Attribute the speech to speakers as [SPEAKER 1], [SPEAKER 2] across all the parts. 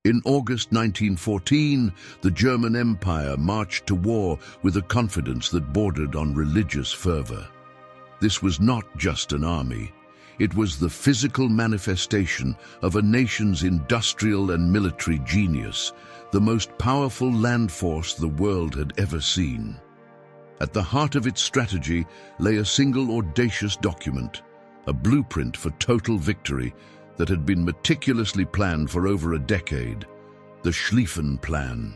[SPEAKER 1] In August 1914, the German Empire marched to war with a confidence that bordered on religious fervor. This was not just an army. It was the physical manifestation of a nation's industrial and military genius, the most powerful land force the world had ever seen. At the heart of its strategy lay a single audacious document, a blueprint for total victory that had been meticulously planned for over a decade, the Schlieffen Plan.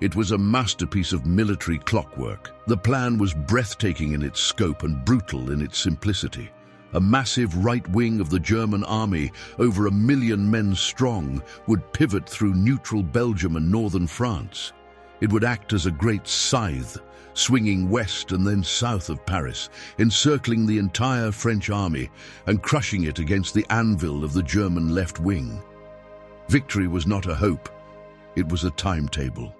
[SPEAKER 1] It was a masterpiece of military clockwork. The plan was breathtaking in its scope and brutal in its simplicity. A massive right wing of the German army, over 1 million men strong, would pivot through neutral Belgium and northern France. It would act as a great scythe, swinging west and then south of Paris, encircling the entire French army and crushing it against the anvil of the German left wing. Victory was not a hope, it was a timetable.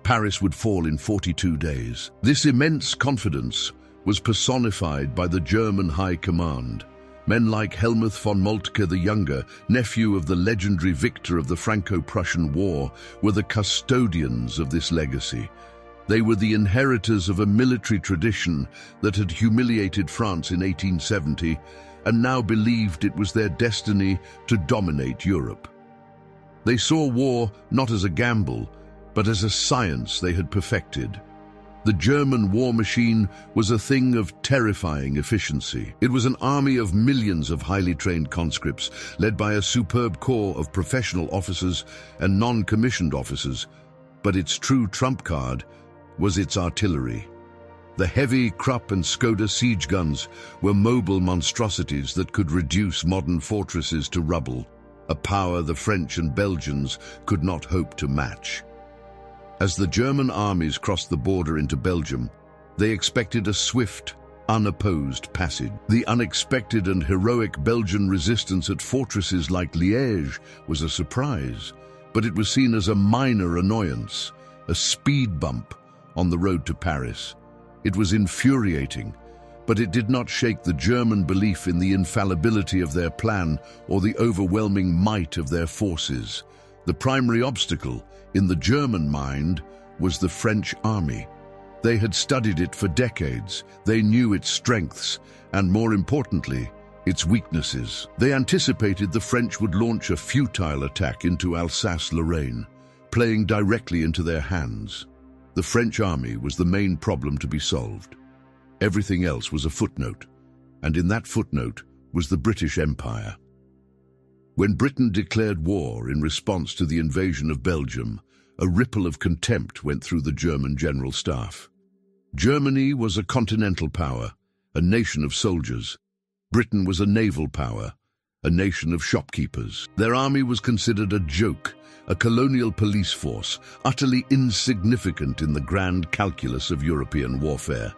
[SPEAKER 1] Paris would fall in 42 days. This immense confidence was personified by the German High Command. Men like Helmuth von Moltke the Younger, nephew of the legendary victor of the Franco-Prussian War, were the custodians of this legacy. They were the inheritors of a military tradition that had humiliated France in 1870 and now believed it was their destiny to dominate Europe. They saw war not as a gamble, but as a science they had perfected. The German war machine was a thing of terrifying efficiency. It was an army of millions of highly trained conscripts, led by a superb corps of professional officers and non-commissioned officers, but its true trump card was its artillery. The heavy Krupp and Skoda siege guns were mobile monstrosities that could reduce modern fortresses to rubble, a power the French and Belgians could not hope to match. As the German armies crossed the border into Belgium, they expected a swift, unopposed passage. The unexpected and heroic Belgian resistance at fortresses like Liège was a surprise, but it was seen as a minor annoyance, a speed bump on the road to Paris. It was infuriating, but it did not shake the German belief in the infallibility of their plan or the overwhelming might of their forces. The primary obstacle, in the German mind, was the French army. They had studied it for decades. They knew its strengths, and more importantly, its weaknesses. They anticipated the French would launch a futile attack into Alsace-Lorraine, playing directly into their hands. The French army was the main problem to be solved. Everything else was a footnote, and in that footnote was the British Empire. When Britain declared war in response to the invasion of Belgium, a ripple of contempt went through the German general staff. Germany was a continental power, a nation of soldiers. Britain was a naval power, a nation of shopkeepers. Their army was considered a joke, a colonial police force, utterly insignificant in the grand calculus of European warfare.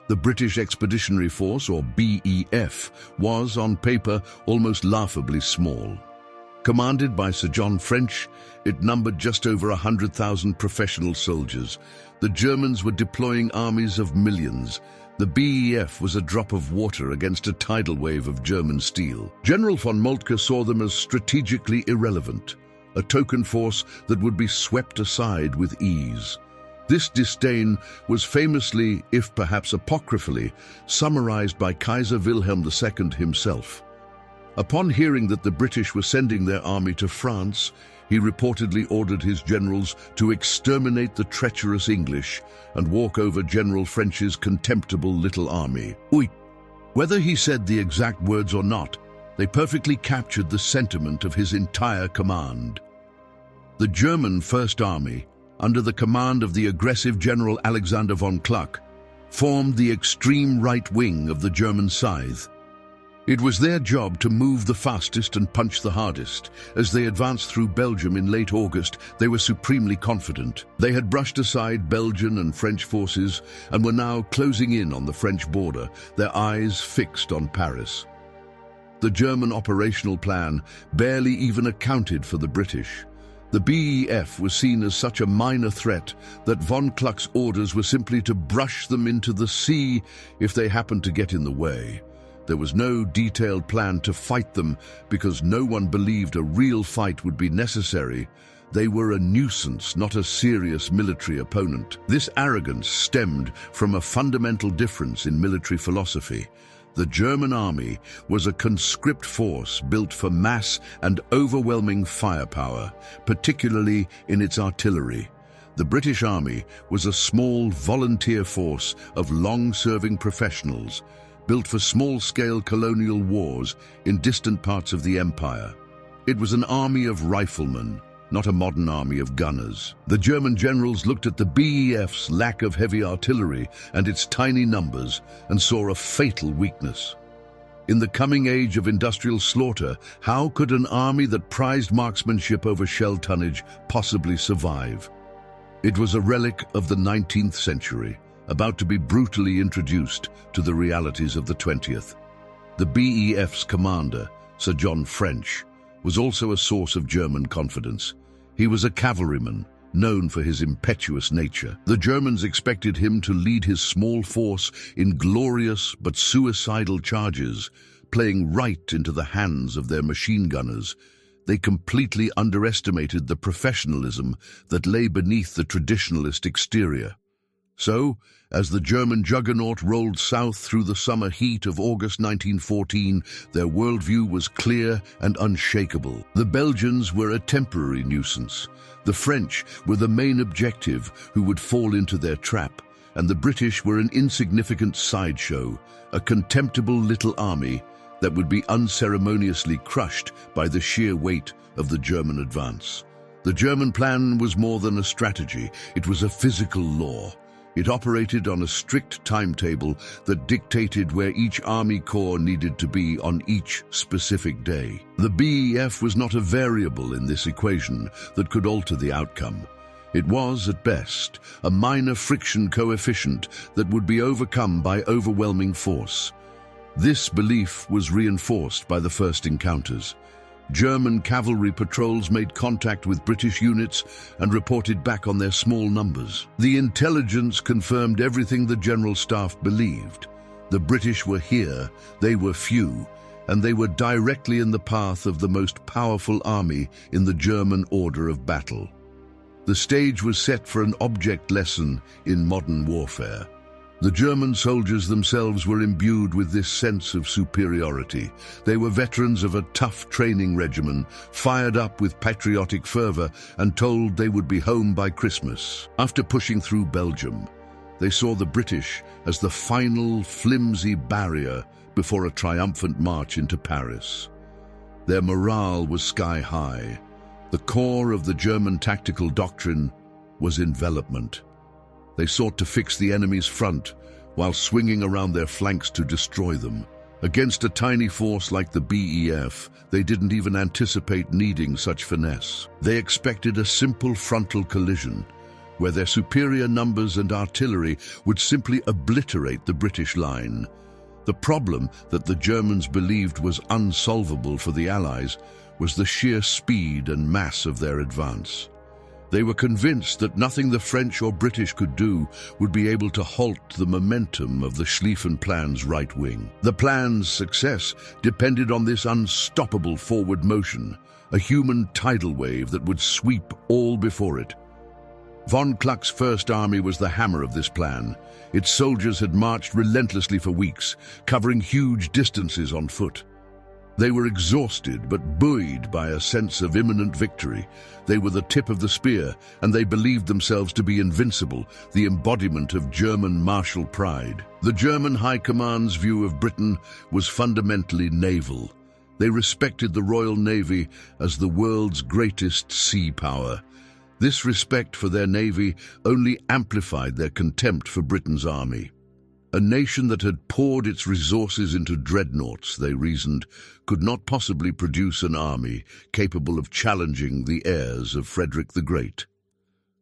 [SPEAKER 1] The British Expeditionary Force, or BEF, was, on paper, almost laughably small. Commanded by Sir John French, it numbered just over 100,000 professional soldiers. The Germans were deploying armies of millions. The BEF was a drop of water against a tidal wave of German steel. General von Moltke saw them as strategically irrelevant, a token force that would be swept aside with ease. This disdain was famously, if perhaps apocryphally, summarized by Kaiser Wilhelm II himself. Upon hearing that the British were sending their army to France, he reportedly ordered his generals to exterminate the treacherous English and walk over General French's contemptible little army. Whether he said the exact words or not, they perfectly captured the sentiment of his entire command. The German First Army, under the command of the aggressive General Alexander von Kluck, formed the extreme right wing of the German scythe. It was their job to move the fastest and punch the hardest. As they advanced through Belgium in late August, they were supremely confident. They had brushed aside Belgian and French forces and were now closing in on the French border, their eyes fixed on Paris. The German operational plan barely even accounted for the British. The BEF was seen as such a minor threat that von Kluck's orders were simply to brush them into the sea if they happened to get in the way. There was no detailed plan to fight them because no one believed a real fight would be necessary They were a nuisance, not a serious military opponent. This arrogance stemmed from a fundamental difference in military philosophy. The German army was a conscript force built for mass and overwhelming firepower, particularly in its artillery. The British Army was a small volunteer force of long-serving professionals, built for small-scale colonial wars in distant parts of the empire. It was an army of riflemen, not a modern army of gunners. The German generals looked at the BEF's lack of heavy artillery and its tiny numbers and saw a fatal weakness. In the coming age of industrial slaughter, how could an army that prized marksmanship over shell tonnage possibly survive? It was a relic of the 19th century, about to be brutally introduced to the realities of the 20th. The BEF's commander, Sir John French, was also a source of German confidence. He was a cavalryman, known for his impetuous nature. The Germans expected him to lead his small force in glorious but suicidal charges, playing right into the hands of their machine gunners. They completely underestimated the professionalism that lay beneath the traditionalist exterior. So, as the German juggernaut rolled south through the summer heat of August 1914, their worldview was clear and unshakable. The Belgians were a temporary nuisance. The French were the main objective who would fall into their trap, and the British were an insignificant sideshow, a contemptible little army that would be unceremoniously crushed by the sheer weight of the German advance. The German plan was more than a strategy, it was a physical law. It operated on a strict timetable that dictated where each army corps needed to be on each specific day. The BEF was not a variable in this equation that could alter the outcome. It was, at best, a minor friction coefficient that would be overcome by overwhelming force. This belief was reinforced by the first encounters. German cavalry patrols made contact with British units and reported back on their small numbers. The intelligence confirmed everything the General Staff believed. The British were here, they were few, and they were directly in the path of the most powerful army in the German order of battle. The stage was set for an object lesson in modern warfare. The German soldiers themselves were imbued with this sense of superiority. They were veterans of a tough training regimen, fired up with patriotic fervor and told they would be home by Christmas. After pushing through Belgium, they saw the British as the final flimsy barrier before a triumphant march into Paris. Their morale was sky high. The core of the German tactical doctrine was envelopment. They sought to fix the enemy's front while swinging around their flanks to destroy them. Against a tiny force like the BEF, they didn't even anticipate needing such finesse. They expected a simple frontal collision, where their superior numbers and artillery would simply obliterate the British line. The problem that the Germans believed was unsolvable for the Allies was the sheer speed and mass of their advance. They were convinced that nothing the French or British could do would be able to halt the momentum of the Schlieffen Plan's right wing. The plan's success depended on this unstoppable forward motion, a human tidal wave that would sweep all before it. Von Kluck's First Army was the hammer of this plan. Its soldiers had marched relentlessly for weeks, covering huge distances on foot. They were exhausted but buoyed by a sense of imminent victory. They were the tip of the spear, and they believed themselves to be invincible, the embodiment of German martial pride. The German High Command's view of Britain was fundamentally naval. They respected the Royal Navy as the world's greatest sea power. This respect for their navy only amplified their contempt for Britain's army. A nation that had poured its resources into dreadnoughts, they reasoned, could not possibly produce an army capable of challenging the heirs of Frederick the Great.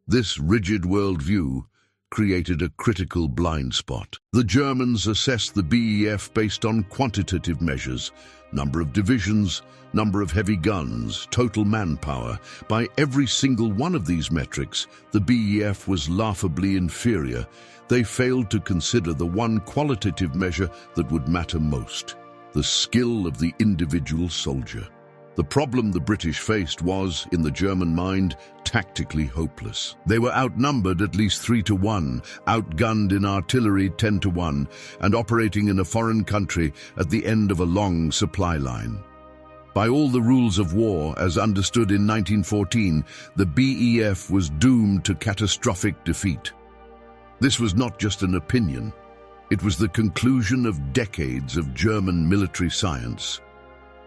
[SPEAKER 1] This rigid worldview created a critical blind spot. The Germans assessed the BEF based on quantitative measures: number of divisions, number of heavy guns, total manpower. By every single one of these metrics, the BEF was laughably inferior. They failed to consider the one qualitative measure that would matter most: the skill of the individual soldier. The problem the British faced was, in the German mind, tactically hopeless. They were outnumbered at least 3-1, outgunned in artillery 10-1, and operating in a foreign country at the end of a long supply line. By all the rules of war, as understood in 1914, the BEF was doomed to catastrophic defeat. This was not just an opinion. It was the conclusion of decades of German military science.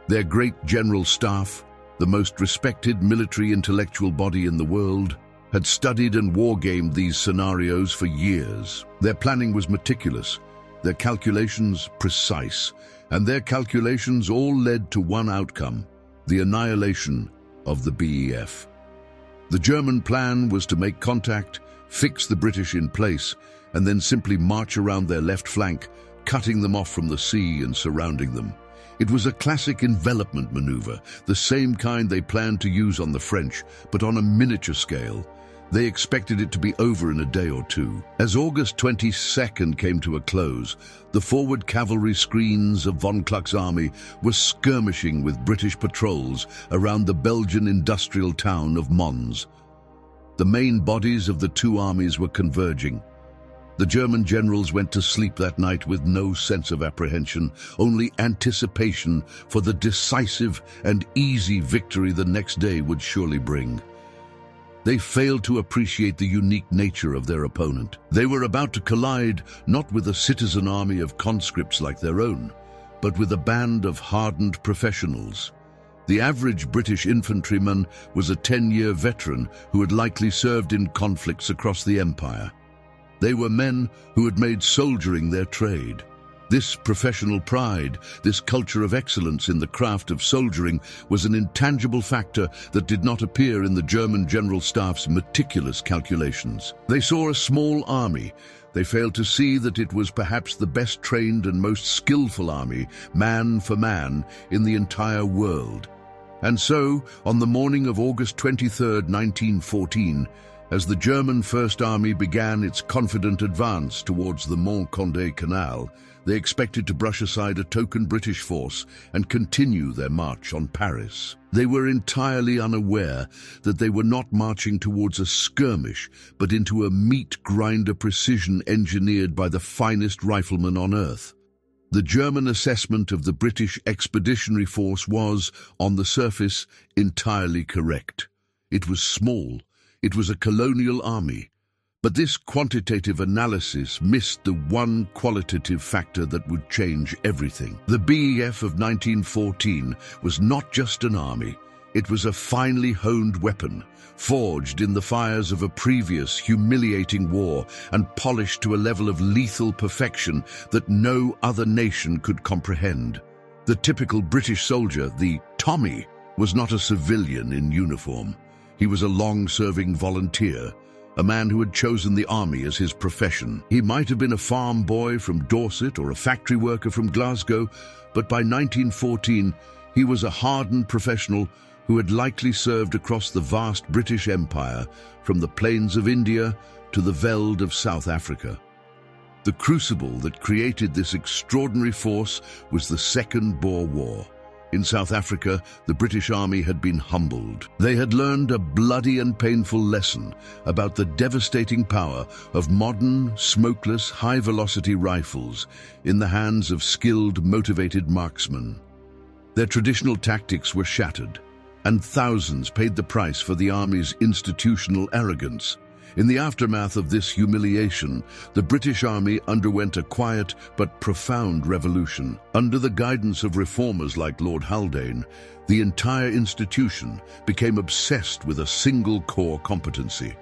[SPEAKER 1] Their great general staff, the most respected military intellectual body in the world, had studied and wargamed these scenarios for years. Their planning was meticulous, their calculations precise, and their calculations all led to one outcome: the annihilation of the BEF. The German plan was to make contact, fix the British in place, and then simply march around their left flank, cutting them off from the sea and surrounding them. It was a classic envelopment maneuver, the same kind they planned to use on the French, but on a miniature scale. They expected it to be over in a day or two. As August 22nd came to a close, the forward cavalry screens of von Kluck's army were skirmishing with British patrols around the Belgian industrial town of Mons. The main bodies of the two armies were converging. The German generals went to sleep that night with no sense of apprehension, only anticipation for the decisive and easy victory the next day would surely bring. They failed to appreciate the unique nature of their opponent. They were about to collide not with a citizen army of conscripts like their own, but with a band of hardened professionals. The average British infantryman was a 10-year veteran who had likely served in conflicts across the empire. They were men who had made soldiering their trade. This professional pride, this culture of excellence in the craft of soldiering, was an intangible factor that did not appear in the German General Staff's meticulous calculations. They saw a small army. They failed to see that it was perhaps the best trained and most skillful army, man for man, in the entire world. And so, on the morning of August 23, 1914, as the German First Army began its confident advance towards the Mont-Condé Canal, they expected to brush aside a token British force and continue their march on Paris. They were entirely unaware that they were not marching towards a skirmish, but into a meat grinder precision engineered by the finest riflemen on earth. The German assessment of the British Expeditionary Force was, on the surface, entirely correct. It was small. It was a colonial army. But this quantitative analysis missed the one qualitative factor that would change everything. The BEF of 1914 was not just an army. It was a finely honed weapon, forged in the fires of a previous humiliating war and polished to a level of lethal perfection that no other nation could comprehend. The typical British soldier, the Tommy, was not a civilian in uniform. He was a long-serving volunteer, a man who had chosen the army as his profession. He might have been a farm boy from Dorset or a factory worker from Glasgow, but by 1914 he was a hardened professional who had likely served across the vast British Empire, from the plains of India to the veld of South Africa. The crucible that created this extraordinary force was the Second Boer War. In South Africa, the British Army had been humbled. They had learned a bloody and painful lesson about the devastating power of modern, smokeless, high-velocity rifles in the hands of skilled, motivated marksmen. Their traditional tactics were shattered, and thousands paid the price for the Army's institutional arrogance. In the aftermath of this humiliation, the British Army underwent a quiet but profound revolution. Under the guidance of reformers like Lord Haldane, the entire institution became obsessed with a single core competency: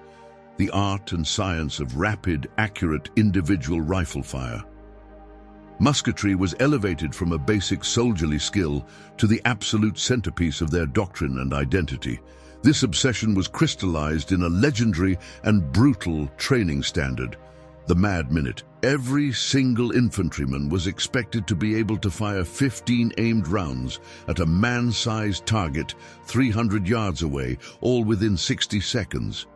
[SPEAKER 1] the art and science of rapid, accurate individual rifle fire. Musketry was elevated from a basic soldierly skill to the absolute centerpiece of their doctrine and identity. This obsession was crystallized in a legendary and brutal training standard, the Mad Minute. Every single infantryman was expected to be able to fire 15 aimed rounds at a man-sized target 300 yards away, all within 60 seconds.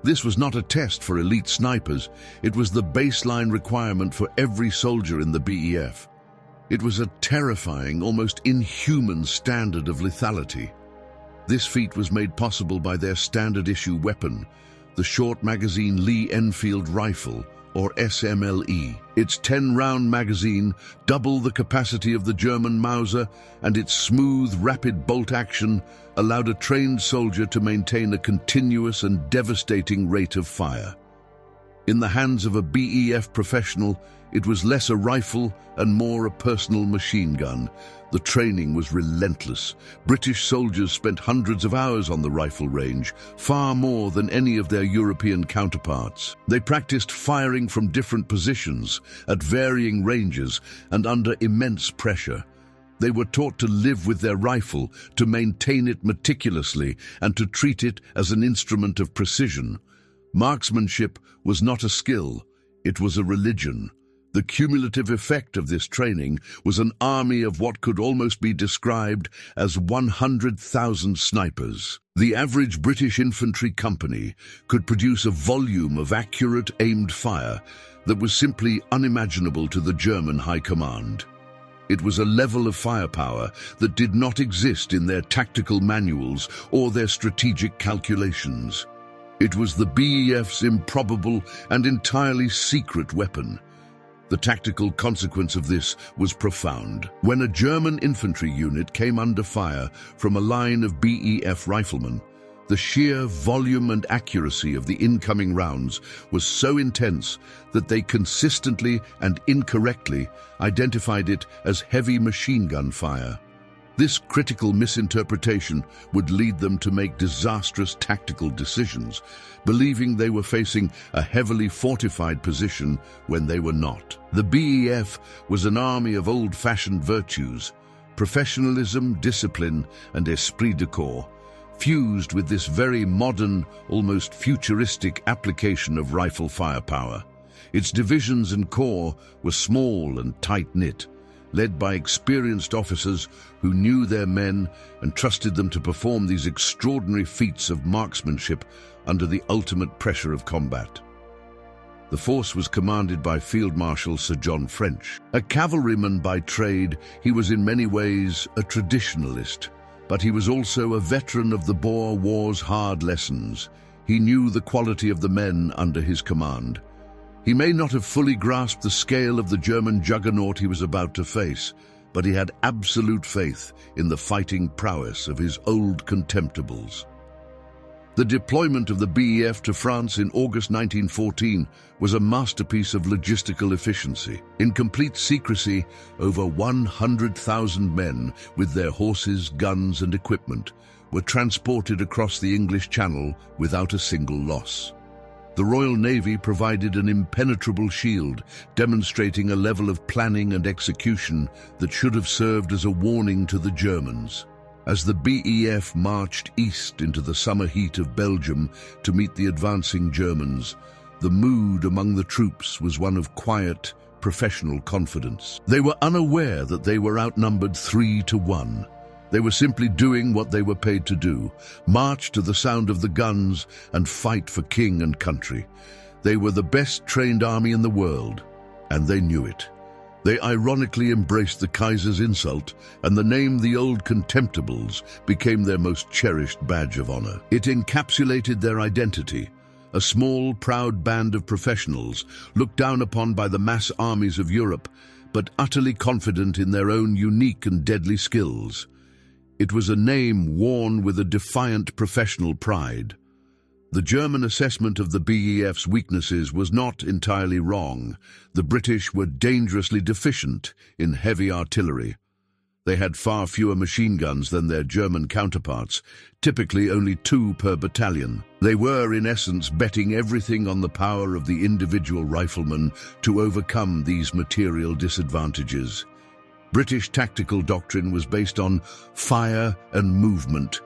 [SPEAKER 1] This was not a test for elite snipers. It was the baseline requirement for every soldier in the BEF. It was a terrifying, almost inhuman standard of lethality. This feat was made possible by their standard-issue weapon, the short-magazine Lee-Enfield rifle, or SMLE. Its 10-round magazine, double the capacity of the German Mauser, and its smooth, rapid bolt action allowed a trained soldier to maintain a continuous and devastating rate of fire. In the hands of a BEF professional, it was less a rifle and more a personal machine gun. The training was relentless. British soldiers spent hundreds of hours on the rifle range, far more than any of their European counterparts. They practiced firing from different positions, at varying ranges, and under immense pressure. They were taught to live with their rifle, to maintain it meticulously, and to treat it as an instrument of precision. Marksmanship was not a skill, it was a religion. The cumulative effect of this training was an army of what could almost be described as 100,000 snipers. The average British infantry company could produce a volume of accurate, aimed fire that was simply unimaginable to the German High Command. It was a level of firepower that did not exist in their tactical manuals or their strategic calculations. It was the BEF's improbable and entirely secret weapon. The tactical consequence of this was profound. When a German infantry unit came under fire from a line of BEF riflemen, the sheer volume and accuracy of the incoming rounds was so intense that they consistently and incorrectly identified it as heavy machine gun fire. This critical misinterpretation would lead them to make disastrous tactical decisions, believing they were facing a heavily fortified position when they were not. The BEF was an army of old-fashioned virtues, professionalism, discipline, and esprit de corps, fused with this very modern, almost futuristic application of rifle firepower. Its divisions and corps were small and tight-knit, led by experienced officers who knew their men and trusted them to perform these extraordinary feats of marksmanship under the ultimate pressure of combat. The force was commanded by Field Marshal Sir John French. A cavalryman by trade, he was in many ways a traditionalist, but he was also a veteran of the Boer War's hard lessons. He knew the quality of the men under his command. He may not have fully grasped the scale of the German juggernaut he was about to face, but he had absolute faith in the fighting prowess of his old Contemptibles. The deployment of the BEF to France in August 1914 was a masterpiece of logistical efficiency. In complete secrecy, over 100,000 men, with their horses, guns, and equipment, were transported across the English Channel without a single loss. The Royal Navy provided an impenetrable shield, demonstrating a level of planning and execution that should have served as a warning to the Germans. As the BEF marched east into the summer heat of Belgium to meet the advancing Germans, the mood among the troops was one of quiet, professional confidence. They were unaware that they were outnumbered 3-1. They were simply doing what they were paid to do, march to the sound of the guns and fight for king and country. They were the best trained army in the world, and they knew it. They ironically embraced the Kaiser's insult, and the name the Old Contemptibles became their most cherished badge of honor. It encapsulated their identity, a small, proud band of professionals, looked down upon by the mass armies of Europe, but utterly confident in their own unique and deadly skills. It was a name worn with a defiant professional pride. The German assessment of the BEF's weaknesses was not entirely wrong. The British were dangerously deficient in heavy artillery. They had far fewer machine guns than their German counterparts, typically only 2 per battalion. They were, in essence, betting everything on the power of the individual rifleman to overcome these material disadvantages. British tactical doctrine was based on fire and movement.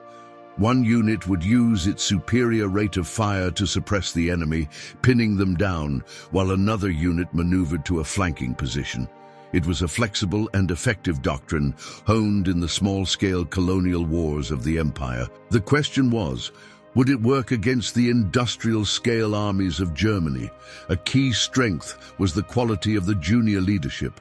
[SPEAKER 1] One unit would use its superior rate of fire to suppress the enemy, pinning them down, while another unit maneuvered to a flanking position. It was a flexible and effective doctrine, honed in the small-scale colonial wars of the empire. The question was, would it work against the industrial-scale armies of Germany? A key strength was the quality of the junior leadership.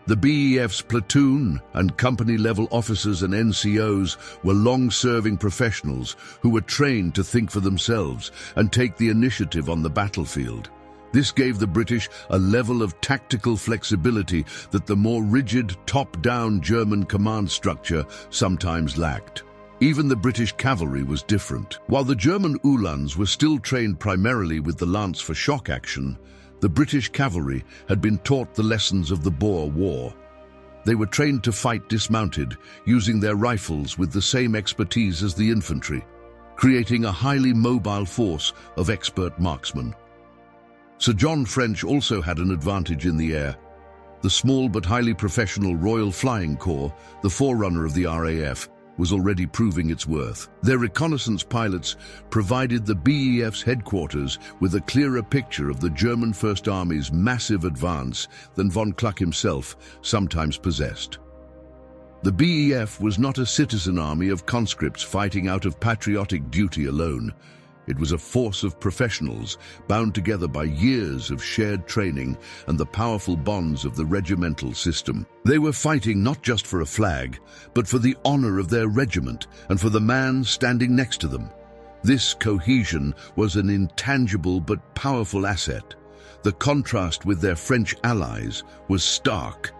[SPEAKER 1] The BEF's platoon and company-level officers and NCOs were long-serving professionals who were trained to think for themselves and take the initiative on the battlefield. This gave the British a level of tactical flexibility that the more rigid, top-down German command structure sometimes lacked. Even the British cavalry was different. While the German Uhlans were still trained primarily with the lance for shock action, the British cavalry had been taught the lessons of the Boer War. They were trained to fight dismounted, using their rifles with the same expertise as the infantry, creating a highly mobile force of expert marksmen. Sir John French also had an advantage in the air. The small but highly professional Royal Flying Corps, the forerunner of the RAF, was already proving its worth. Their reconnaissance pilots provided the BEF's headquarters with a clearer picture of the German First Army's massive advance than von Kluck himself sometimes possessed. The BEF was not a citizen army of conscripts fighting out of patriotic duty alone. It was a force of professionals bound together by years of shared training and the powerful bonds of the regimental system. They were fighting not just for a flag, but for the honor of their regiment and for the man standing next to them. This cohesion was an intangible but powerful asset. The contrast with their French allies was stark.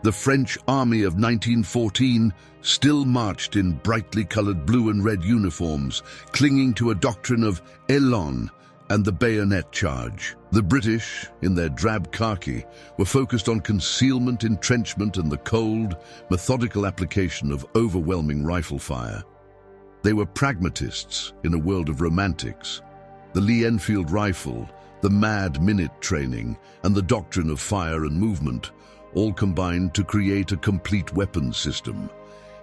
[SPEAKER 1] The French army of 1914 still marched in brightly colored blue and red uniforms, clinging to a doctrine of élan and the bayonet charge. The British, in their drab khaki, were focused on concealment, entrenchment, and the cold, methodical application of overwhelming rifle fire. They were pragmatists in a world of romantics. The Lee-Enfield rifle, the mad minute training, and the doctrine of fire and movement all combined to create a complete weapons system.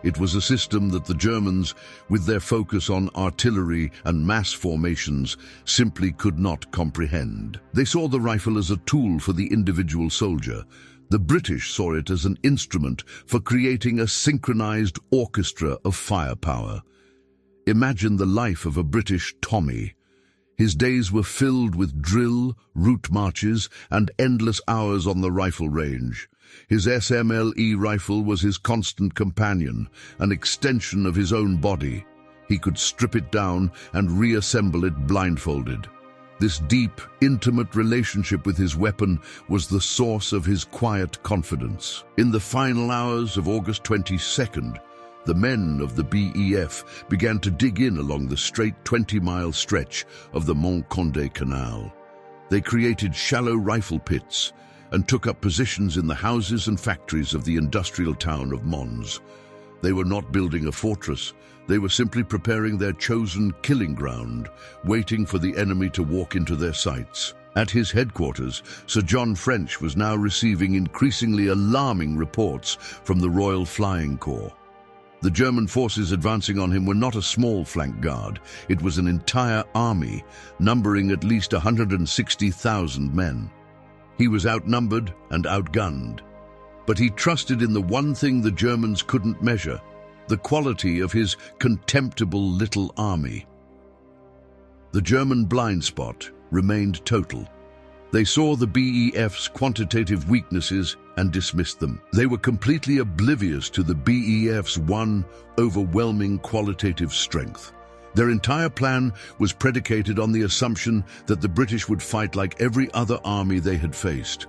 [SPEAKER 1] It was a system that the Germans, with their focus on artillery and mass formations, simply could not comprehend. They saw the rifle as a tool for the individual soldier. The British saw it as an instrument for creating a synchronized orchestra of firepower. Imagine the life of a British Tommy. His days were filled with drill, route marches, and endless hours on the rifle range. His SMLE rifle was his constant companion, an extension of his own body. He could strip it down and reassemble it blindfolded. This deep, intimate relationship with his weapon was the source of his quiet confidence. In the final hours of August 22nd, the men of the BEF began to dig in along the straight 20-mile stretch of the Mont-Condé Canal. They created shallow rifle pits and took up positions in the houses and factories of the industrial town of Mons. They were not building a fortress. They were simply preparing their chosen killing ground, waiting for the enemy to walk into their sights. At his headquarters, Sir John French was now receiving increasingly alarming reports from the Royal Flying Corps. The German forces advancing on him were not a small flank guard. It was an entire army, numbering at least 160,000 men. He was outnumbered and outgunned. But he trusted in the one thing the Germans couldn't measure, the quality of his contemptible little army. The German blind spot remained total. They saw the BEF's quantitative weaknesses and dismissed them. They were completely oblivious to the BEF's one overwhelming qualitative strength. Their entire plan was predicated on the assumption that the British would fight like every other army they had faced.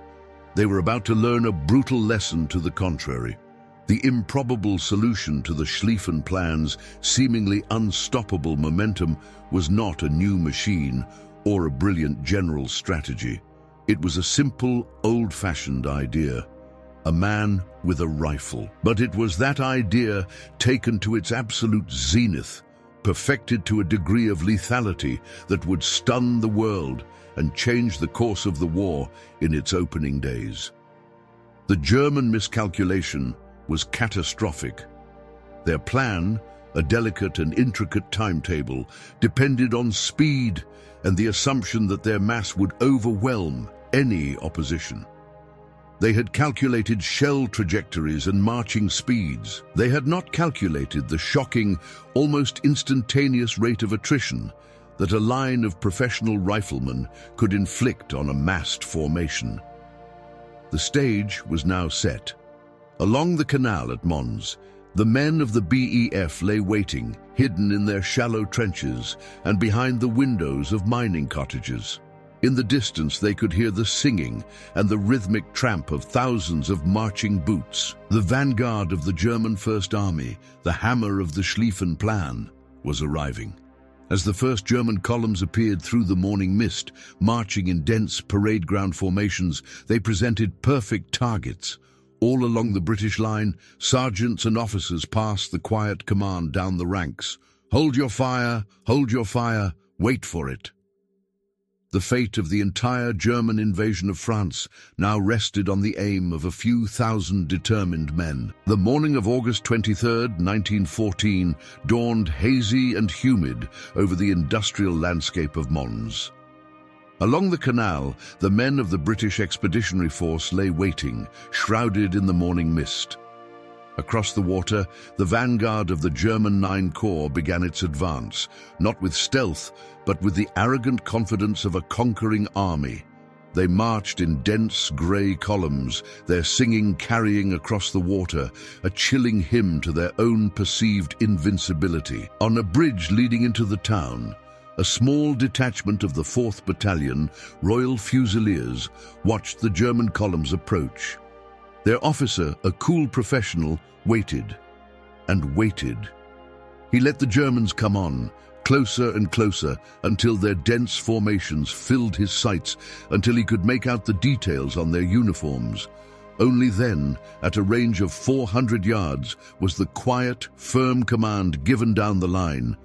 [SPEAKER 1] They were about to learn a brutal lesson to the contrary. The improbable solution to the Schlieffen plan's seemingly unstoppable momentum was not a new machine or a brilliant general strategy. It was a simple, old-fashioned idea. A man with a rifle. But it was that idea taken to its absolute zenith, perfected to a degree of lethality that would stun the world and change the course of the war in its opening days. The German miscalculation was catastrophic. Their plan, a delicate and intricate timetable, depended on speed and the assumption that their mass would overwhelm any opposition. They had calculated shell trajectories and marching speeds. They had not calculated the shocking, almost instantaneous rate of attrition that a line of professional riflemen could inflict on a massed formation. The stage was now set. Along the canal at Mons, the men of the BEF lay waiting, hidden in their shallow trenches and behind the windows of mining cottages. In the distance they could hear the singing and the rhythmic tramp of thousands of marching boots. The vanguard of the German First Army, the hammer of the Schlieffen Plan, was arriving. As the first German columns appeared through the morning mist, marching in dense parade ground formations, they presented perfect targets. All along the British line, sergeants and officers passed the quiet command down the ranks. Hold your fire, wait for it. The fate of the entire German invasion of France now rested on the aim of a few thousand determined men. The morning of August 23, 1914, dawned hazy and humid over the industrial landscape of Mons. Along the canal, the men of the British Expeditionary Force lay waiting, shrouded in the morning mist. Across the water, the vanguard of the German 9 Corps began its advance, not with stealth, but with the arrogant confidence of a conquering army. They marched in dense grey columns, their singing carrying across the water a chilling hymn to their own perceived invincibility. On a bridge leading into the town, a small detachment of the 4th Battalion, Royal Fusiliers, watched the German columns approach. Their officer, a cool professional, waited and waited. He let the Germans come on, closer and closer, until their dense formations filled his sights, until he could make out the details on their uniforms. Only then, at a range of 400 yards, was the quiet, firm command given down the line.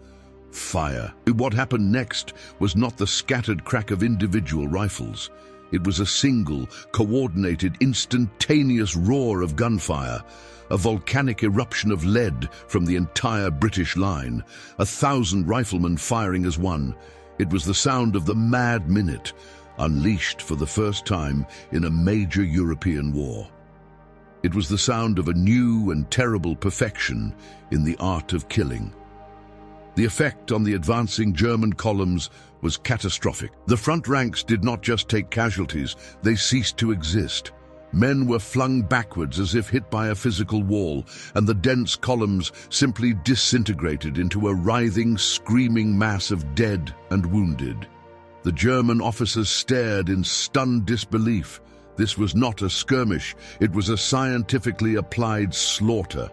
[SPEAKER 1] Fire. What happened next was not the scattered crack of individual rifles. It was a single, coordinated, instantaneous roar of gunfire, a volcanic eruption of lead from the entire British line, 1,000 riflemen firing as one. It was the sound of the mad minute, unleashed for the first time in a major European war. It was the sound of a new and terrible perfection in the art of killing. The effect on the advancing German columns was catastrophic. The front ranks did not just take casualties, they ceased to exist. Men were flung backwards as if hit by a physical wall, and the dense columns simply disintegrated into a writhing, screaming mass of dead and wounded. The German officers stared in stunned disbelief. This was not a skirmish, it was a scientifically applied slaughter.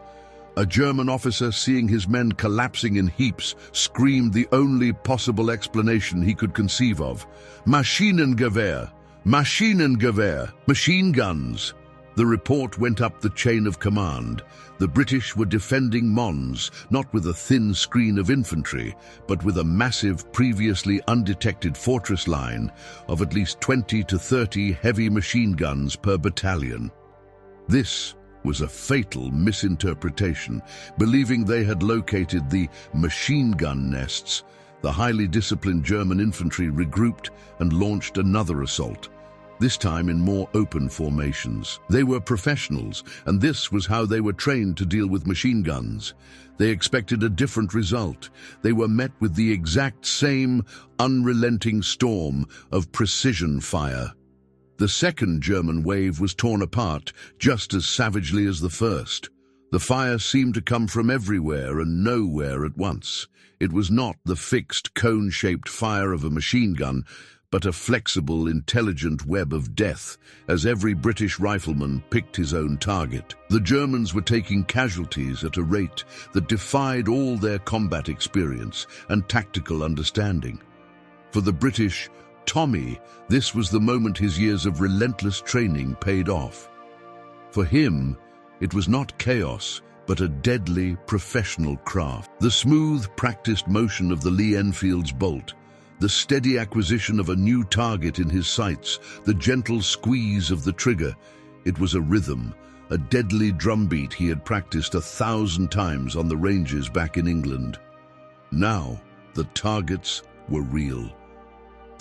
[SPEAKER 1] A German officer, seeing his men collapsing in heaps, screamed the only possible explanation he could conceive of. Maschinengewehr! Maschinengewehr! Machine guns! The report went up the chain of command. The British were defending Mons, not with a thin screen of infantry, but with a massive, previously undetected fortress line of at least 20 to 30 heavy machine guns per battalion. This was a fatal misinterpretation. Believing they had located the machine gun nests, the highly disciplined German infantry regrouped and launched another assault, this time in more open formations. They were professionals, and this was how they were trained to deal with machine guns. They expected a different result. They were met with the exact same unrelenting storm of precision fire. The second German wave was torn apart just as savagely as the first. The fire seemed to come from everywhere and nowhere at once. It was not the fixed, cone-shaped fire of a machine gun, but a flexible, intelligent web of death, as every British rifleman picked his own target. The Germans were taking casualties at a rate that defied all their combat experience and tactical understanding. For the British, Tommy, this was the moment his years of relentless training paid off. For him, it was not chaos, but a deadly, professional craft. The smooth, practiced motion of the Lee-Enfield's bolt, the steady acquisition of a new target in his sights, the gentle squeeze of the trigger. It was a rhythm, a deadly drumbeat he had practiced 1,000 times on the ranges back in England. Now, the targets were real.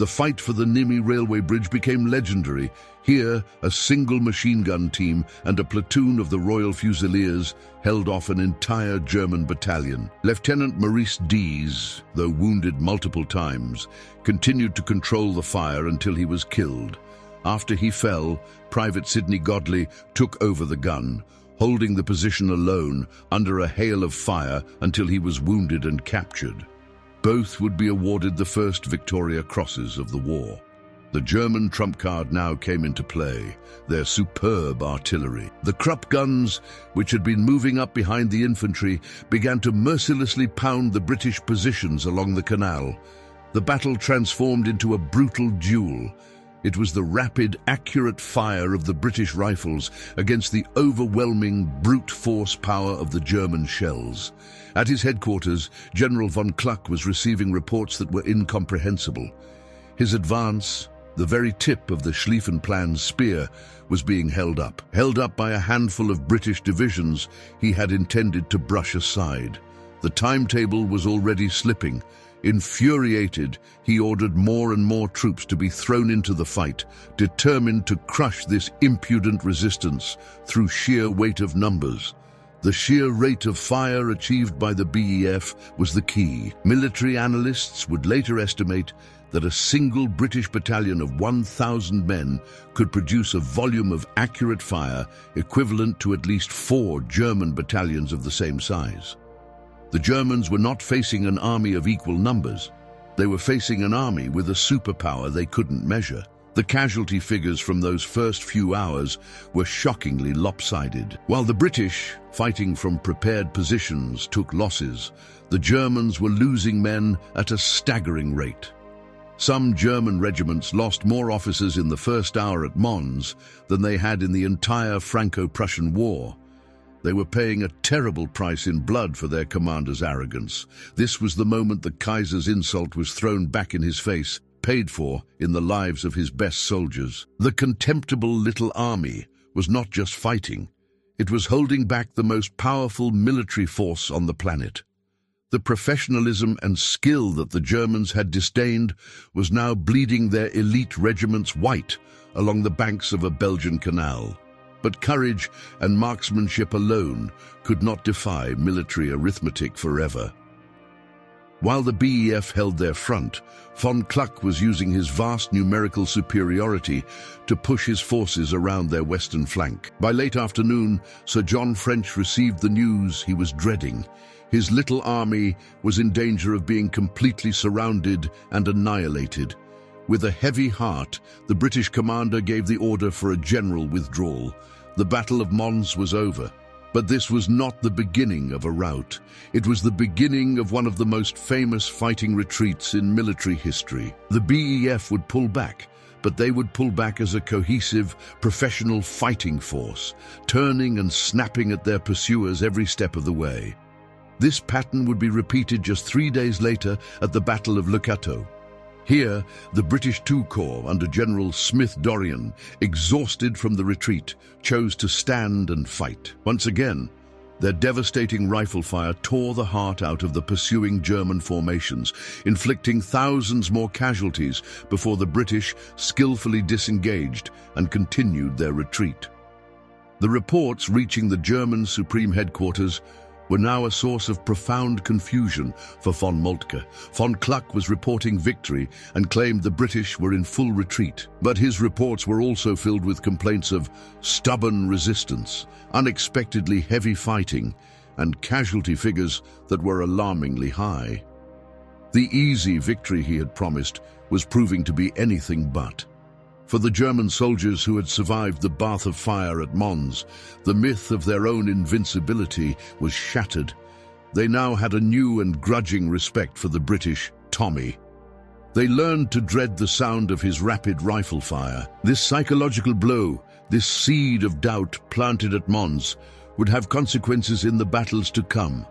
[SPEAKER 1] The fight for the Nîmes railway bridge became legendary. Here, a single machine gun team and a platoon of the Royal Fusiliers held off an entire German battalion. Lieutenant Maurice Dees, though wounded multiple times, continued to control the fire until he was killed. After he fell, Private Sidney Godley took over the gun, holding the position alone under a hail of fire until he was wounded and captured. Both would be awarded the first Victoria Crosses of the war. The German trump card now came into play, their superb artillery. The Krupp guns, which had been moving up behind the infantry, began to mercilessly pound the British positions along the canal. The battle transformed into a brutal duel. It was the rapid, accurate fire of the British rifles against the overwhelming brute force power of the German shells. At his headquarters, General von Kluck was receiving reports that were incomprehensible. His advance, the very tip of the Schlieffenplan's spear, was being held up by a handful of British divisions he had intended to brush aside. The timetable was already slipping. Infuriated, he ordered more and more troops to be thrown into the fight, determined to crush this impudent resistance through sheer weight of numbers. The sheer rate of fire achieved by the BEF was the key. Military analysts would later estimate that a single British battalion of 1,000 men could produce a volume of accurate fire equivalent to at least 4 German battalions of the same size. The Germans were not facing an army of equal numbers. They were facing an army with a superpower they couldn't measure. The casualty figures from those first few hours were shockingly lopsided. While the British, fighting from prepared positions, took losses, the Germans were losing men at a staggering rate. Some German regiments lost more officers in the first hour at Mons than they had in the entire Franco-Prussian War. They were paying a terrible price in blood for their commander's arrogance. This was the moment the Kaiser's insult was thrown back in his face, paid for in the lives of his best soldiers. The contemptible little army was not just fighting. It was holding back the most powerful military force on the planet. The professionalism and skill that the Germans had disdained was now bleeding their elite regiments white along the banks of a Belgian canal. But courage and marksmanship alone could not defy military arithmetic forever. While the BEF held their front, von Kluck was using his vast numerical superiority to push his forces around their western flank. By late afternoon, Sir John French received the news he was dreading. His little army was in danger of being completely surrounded and annihilated. With a heavy heart, the British commander gave the order for a general withdrawal. The Battle of Mons was over. But this was not the beginning of a rout. It was the beginning of one of the most famous fighting retreats in military history. The BEF would pull back, but they would pull back as a cohesive, professional fighting force, turning and snapping at their pursuers every step of the way. This pattern would be repeated just 3 days later at the Battle of Le Cateau. Here, the British II Corps under General Smith-Dorrien, exhausted from the retreat, chose to stand and fight. Once again, their devastating rifle fire tore the heart out of the pursuing German formations, inflicting thousands more casualties before the British skillfully disengaged and continued their retreat. The reports reaching the German Supreme Headquarters were now a source of profound confusion for von Moltke. Von Kluck was reporting victory and claimed the British were in full retreat. But his reports were also filled with complaints of stubborn resistance, unexpectedly heavy fighting, and casualty figures that were alarmingly high. The easy victory he had promised was proving to be anything but. For the German soldiers who had survived the bath of fire at Mons, the myth of their own invincibility was shattered. They now had a new and grudging respect for the British Tommy. They learned to dread the sound of his rapid rifle fire. This psychological blow, this seed of doubt planted at Mons, would have consequences in the battles to come.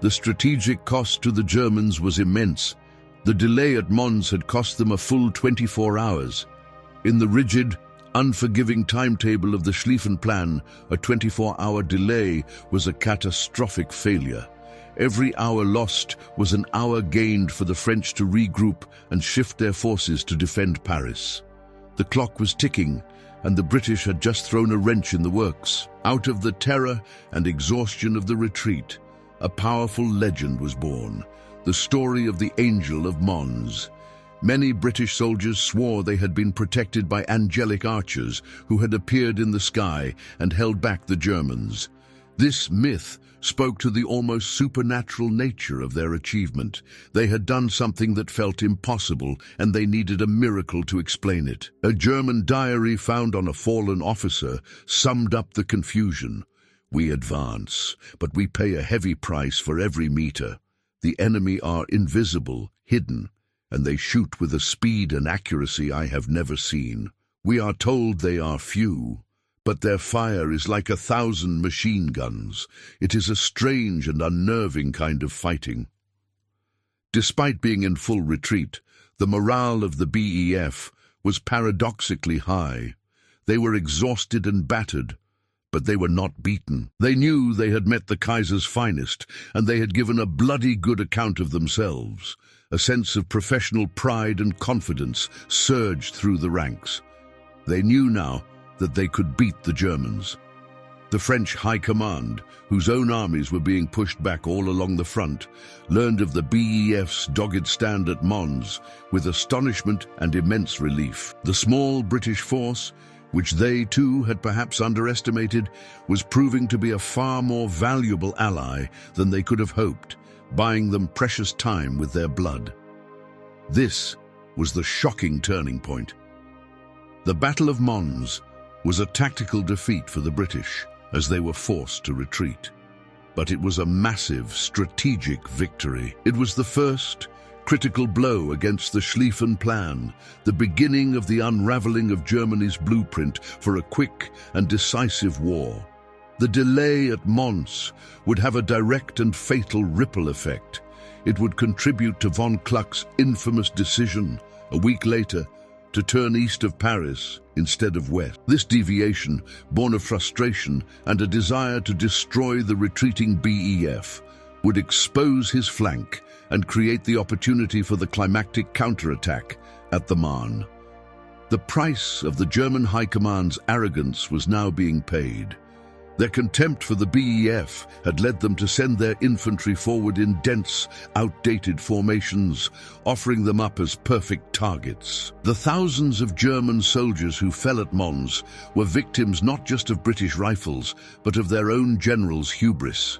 [SPEAKER 1] The strategic cost to the Germans was immense. The delay at Mons had cost them a full 24 hours. In the rigid, unforgiving timetable of the Schlieffenplan, a 24-hour delay was a catastrophic failure. Every hour lost was an hour gained for the French to regroup and shift their forces to defend Paris. The clock was ticking, and the British had just thrown a wrench in the works. Out of the terror and exhaustion of the retreat, a powerful legend was born, the story of the Angel of Mons. Many British soldiers swore they had been protected by angelic archers who had appeared in the sky and held back the Germans. This myth spoke to the almost supernatural nature of their achievement. They had done something that felt impossible, and they needed a miracle to explain it. A German diary found on a fallen officer summed up the confusion. "We advance, but we pay a heavy price for every meter. The enemy are invisible, hidden, and they shoot with a speed and accuracy I have never seen. We are told they are few, but their fire is like 1,000 machine guns. It is a strange and unnerving kind of fighting." Despite being in full retreat, the morale of the BEF was paradoxically high. They were exhausted and battered, but they were not beaten. They knew they had met the Kaiser's finest, and they had given a bloody good account of themselves. A sense of professional pride and confidence surged through the ranks. They knew now that they could beat the Germans. The French High Command, whose own armies were being pushed back all along the front, learned of the BEF's dogged stand at Mons with astonishment and immense relief. The small British force, which they too had perhaps underestimated, was proving to be a far more valuable ally than they could have hoped, buying them precious time with their blood. This was the shocking turning point. The Battle of Mons was a tactical defeat for the British, as they were forced to retreat. But it was a massive strategic victory. It was the first critical blow against the Schlieffen Plan, the beginning of the unraveling of Germany's blueprint for a quick and decisive war. The delay at Mons would have a direct and fatal ripple effect. It would contribute to von Kluck's infamous decision, a week later, to turn east of Paris instead of west. This deviation, born of frustration and a desire to destroy the retreating BEF, would expose his flank and create the opportunity for the climactic counterattack at the Marne. The price of the German High Command's arrogance was now being paid. Their contempt for the BEF had led them to send their infantry forward in dense, outdated formations, offering them up as perfect targets. The thousands of German soldiers who fell at Mons were victims not just of British rifles, but of their own generals' hubris.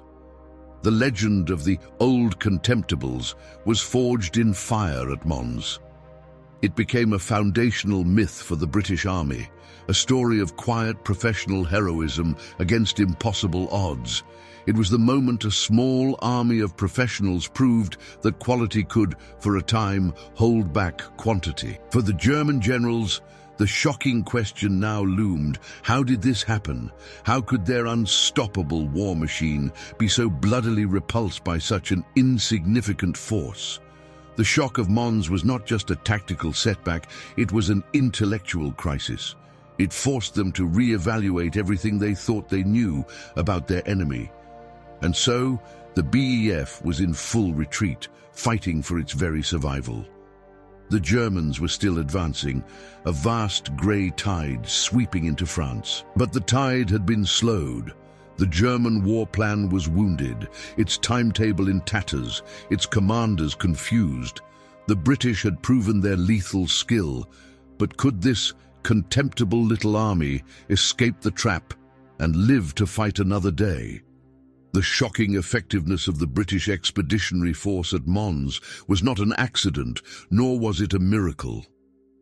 [SPEAKER 1] The legend of the old Contemptibles was forged in fire at Mons. It became a foundational myth for the British Army, a story of quiet professional heroism against impossible odds. It was the moment a small army of professionals proved that quality could, for a time, hold back quantity. For the German generals, the shocking question now loomed: how did this happen? How could their unstoppable war machine be so bloodily repulsed by such an insignificant force? The shock of Mons was not just a tactical setback, it was an intellectual crisis. It forced them to re-evaluate everything they thought they knew about their enemy. And so, the BEF was in full retreat, fighting for its very survival. The Germans were still advancing, a vast grey tide sweeping into France. But the tide had been slowed. The German war plan was wounded, its timetable in tatters, its commanders confused. The British had proven their lethal skill, but could this contemptible little army escape the trap and live to fight another day? The shocking effectiveness of the British Expeditionary Force at Mons was not an accident, nor was it a miracle.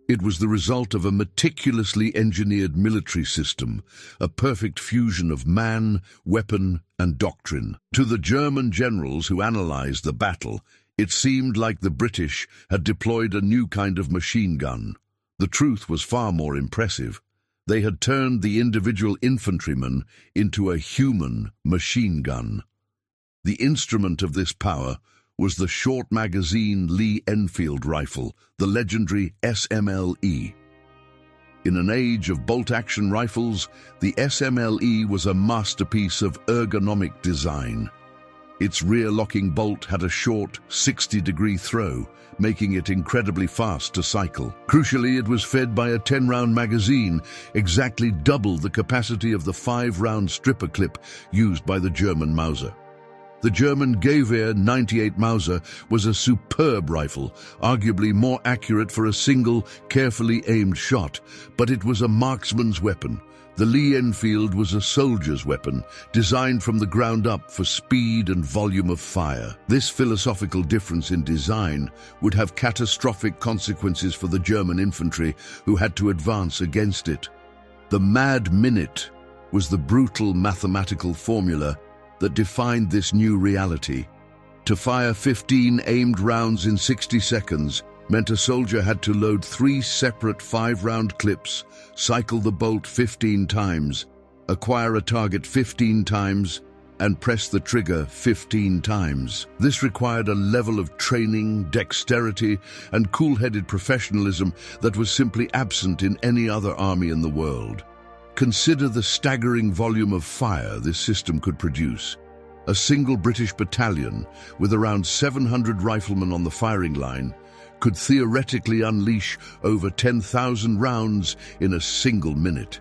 [SPEAKER 1] It was the result of a meticulously engineered military system, a perfect fusion of man, weapon, and doctrine. To the German generals who analyzed the battle, it seemed like the British had deployed a new kind of machine gun. The truth was far more impressive. They had turned the individual infantryman into a human machine gun. The instrument of this power was the short-magazine Lee-Enfield rifle, the legendary SMLE. In an age of bolt-action rifles, the SMLE was a masterpiece of ergonomic design. Its rear-locking bolt had a short, 60-degree throw, making it incredibly fast to cycle. Crucially, it was fed by a 10-round magazine, exactly double the capacity of the 5-round stripper clip used by the German Mauser. The German Gewehr 98 Mauser was a superb rifle, arguably more accurate for a single, carefully aimed shot, but it was a marksman's weapon, The Lee-Enfield was a soldier's weapon, designed from the ground up for speed and volume of fire. This philosophical difference in design would have catastrophic consequences for the German infantry who had to advance against it. The mad minute was the brutal mathematical formula that defined this new reality. To fire 15 aimed rounds in 60 seconds meant a soldier had to load 3 separate 5-round clips, cycle the bolt 15 times, acquire a target 15 times, and press the trigger 15 times. This required a level of training, dexterity, and cool-headed professionalism that was simply absent in any other army in the world. Consider the staggering volume of fire this system could produce. A single British battalion, with around 700 riflemen on the firing line, could theoretically unleash over 10,000 rounds in a single minute.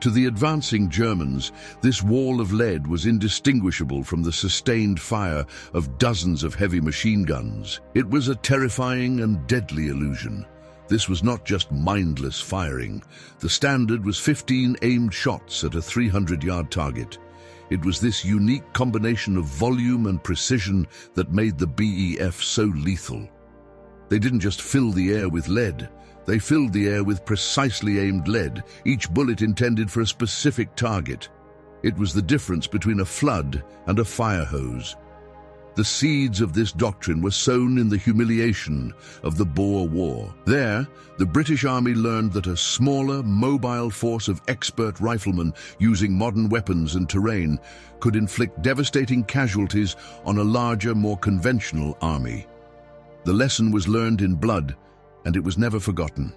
[SPEAKER 1] To the advancing Germans, this wall of lead was indistinguishable from the sustained fire of dozens of heavy machine guns. It was a terrifying and deadly illusion. This was not just mindless firing. The standard was 15 aimed shots at a 300-yard target. It was this unique combination of volume and precision that made the BEF so lethal. They didn't just fill the air with lead. They filled the air with precisely aimed lead, each bullet intended for a specific target. It was the difference between a flood and a fire hose. The seeds of this doctrine were sown in the humiliation of the Boer War. There, the British Army learned that a smaller, mobile force of expert riflemen using modern weapons and terrain could inflict devastating casualties on a larger, more conventional army. The lesson was learned in blood, and it was never forgotten.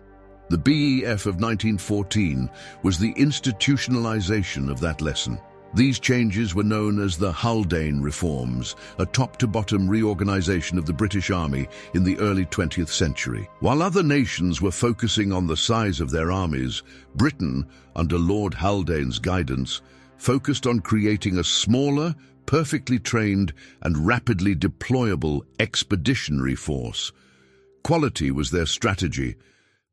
[SPEAKER 1] The BEF of 1914 was the institutionalization of that lesson. These changes were known as the Haldane Reforms, a top-to-bottom reorganization of the British Army in the early 20th century. While other nations were focusing on the size of their armies, Britain, under Lord Haldane's guidance, focused on creating a smaller, perfectly trained and rapidly deployable expeditionary force. Quality was their strategy.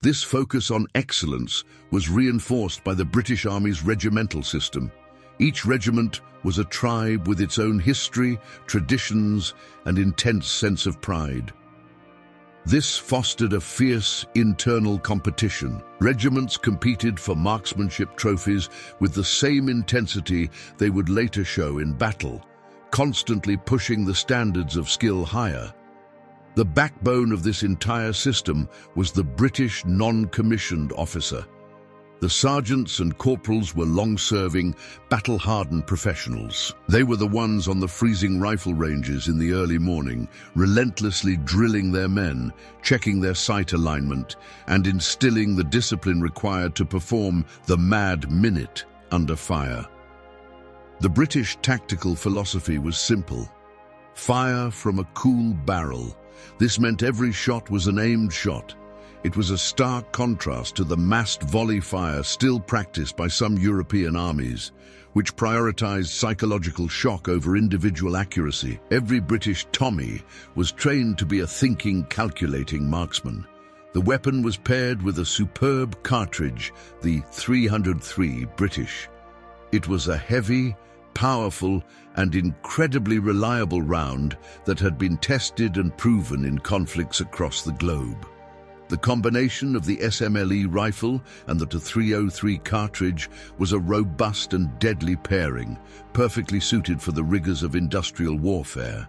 [SPEAKER 1] This focus on excellence was reinforced by the British Army's regimental system. Each regiment was a tribe with its own history, traditions, and intense sense of pride. This fostered a fierce internal competition. Regiments competed for marksmanship trophies with the same intensity they would later show in battle, constantly pushing the standards of skill higher. The backbone of this entire system was the British non-commissioned officer. The sergeants and corporals were long-serving, battle-hardened professionals. They were the ones on the freezing rifle ranges in the early morning, relentlessly drilling their men, checking their sight alignment, and instilling the discipline required to perform the mad minute under fire. The British tactical philosophy was simple. Fire from a cool barrel. This meant every shot was an aimed shot. It was a stark contrast to the massed volley fire still practiced by some European armies, which prioritized psychological shock over individual accuracy. Every British Tommy was trained to be a thinking, calculating marksman. The weapon was paired with a superb cartridge, the 303 British. It was a heavy, powerful, and incredibly reliable round that had been tested and proven in conflicts across the globe. The combination of the SMLE rifle and the 303 cartridge was a robust and deadly pairing, perfectly suited for the rigors of industrial warfare.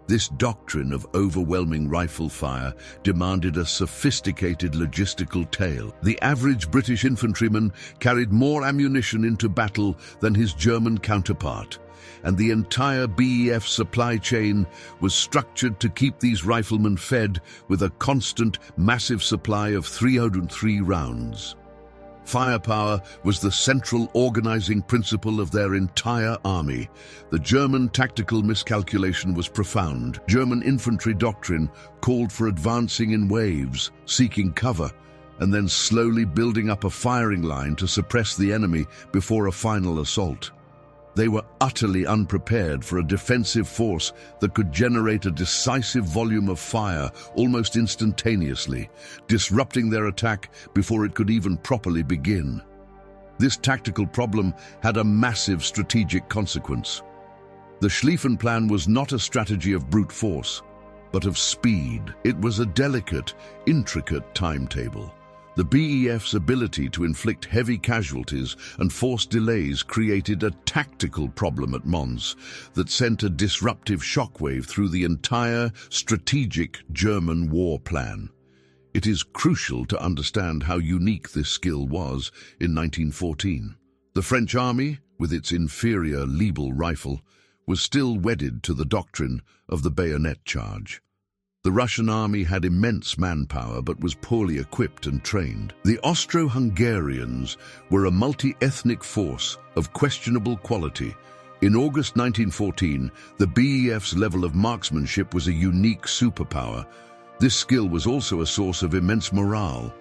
[SPEAKER 1] This doctrine of overwhelming rifle fire demanded a sophisticated logistical tale. The average British infantryman carried more ammunition into battle than his German counterpart, and the entire BEF supply chain was structured to keep these riflemen fed with a constant, massive supply of 303 rounds. Firepower was the central organizing principle of their entire army. The German tactical miscalculation was profound. German infantry doctrine called for advancing in waves, seeking cover, and then slowly building up a firing line to suppress the enemy before a final assault. They were utterly unprepared for a defensive force that could generate a decisive volume of fire almost instantaneously, disrupting their attack before it could even properly begin. This tactical problem had a massive strategic consequence. The Schlieffen Plan was not a strategy of brute force, but of speed. It was a delicate, intricate timetable. The BEF's ability to inflict heavy casualties and force delays created a tactical problem at Mons that sent a disruptive shockwave through the entire strategic German war plan. It is crucial to understand how unique this skill was in 1914. The French army, with its inferior Liebel rifle, was still wedded to the doctrine of the bayonet charge. The Russian army had immense manpower but was poorly equipped and trained. The Austro-Hungarians were a multi-ethnic force of questionable quality. In August 1914, the BEF's level of marksmanship was a unique superpower. This skill was also a source of immense morale.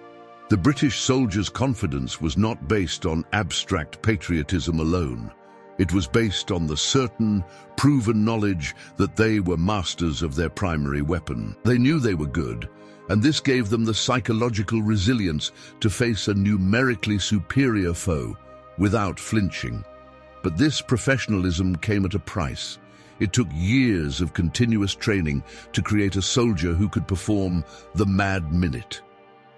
[SPEAKER 1] The British soldiers' confidence was not based on abstract patriotism alone. It was based on the certain, proven knowledge that they were masters of their primary weapon. They knew they were good, and this gave them the psychological resilience to face a numerically superior foe without flinching. But this professionalism came at a price. It took years of continuous training to create a soldier who could perform the mad minute.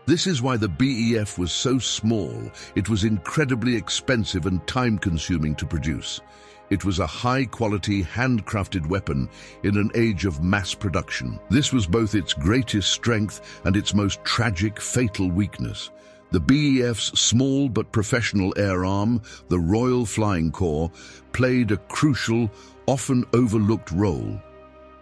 [SPEAKER 1] This is why the BEF was so small. It was incredibly expensive and time-consuming to produce. It was a high-quality, handcrafted weapon in an age of mass production. This was both its greatest strength and its most tragic, fatal weakness. The BEF's small but professional air arm, the Royal Flying Corps, played a crucial, often overlooked role.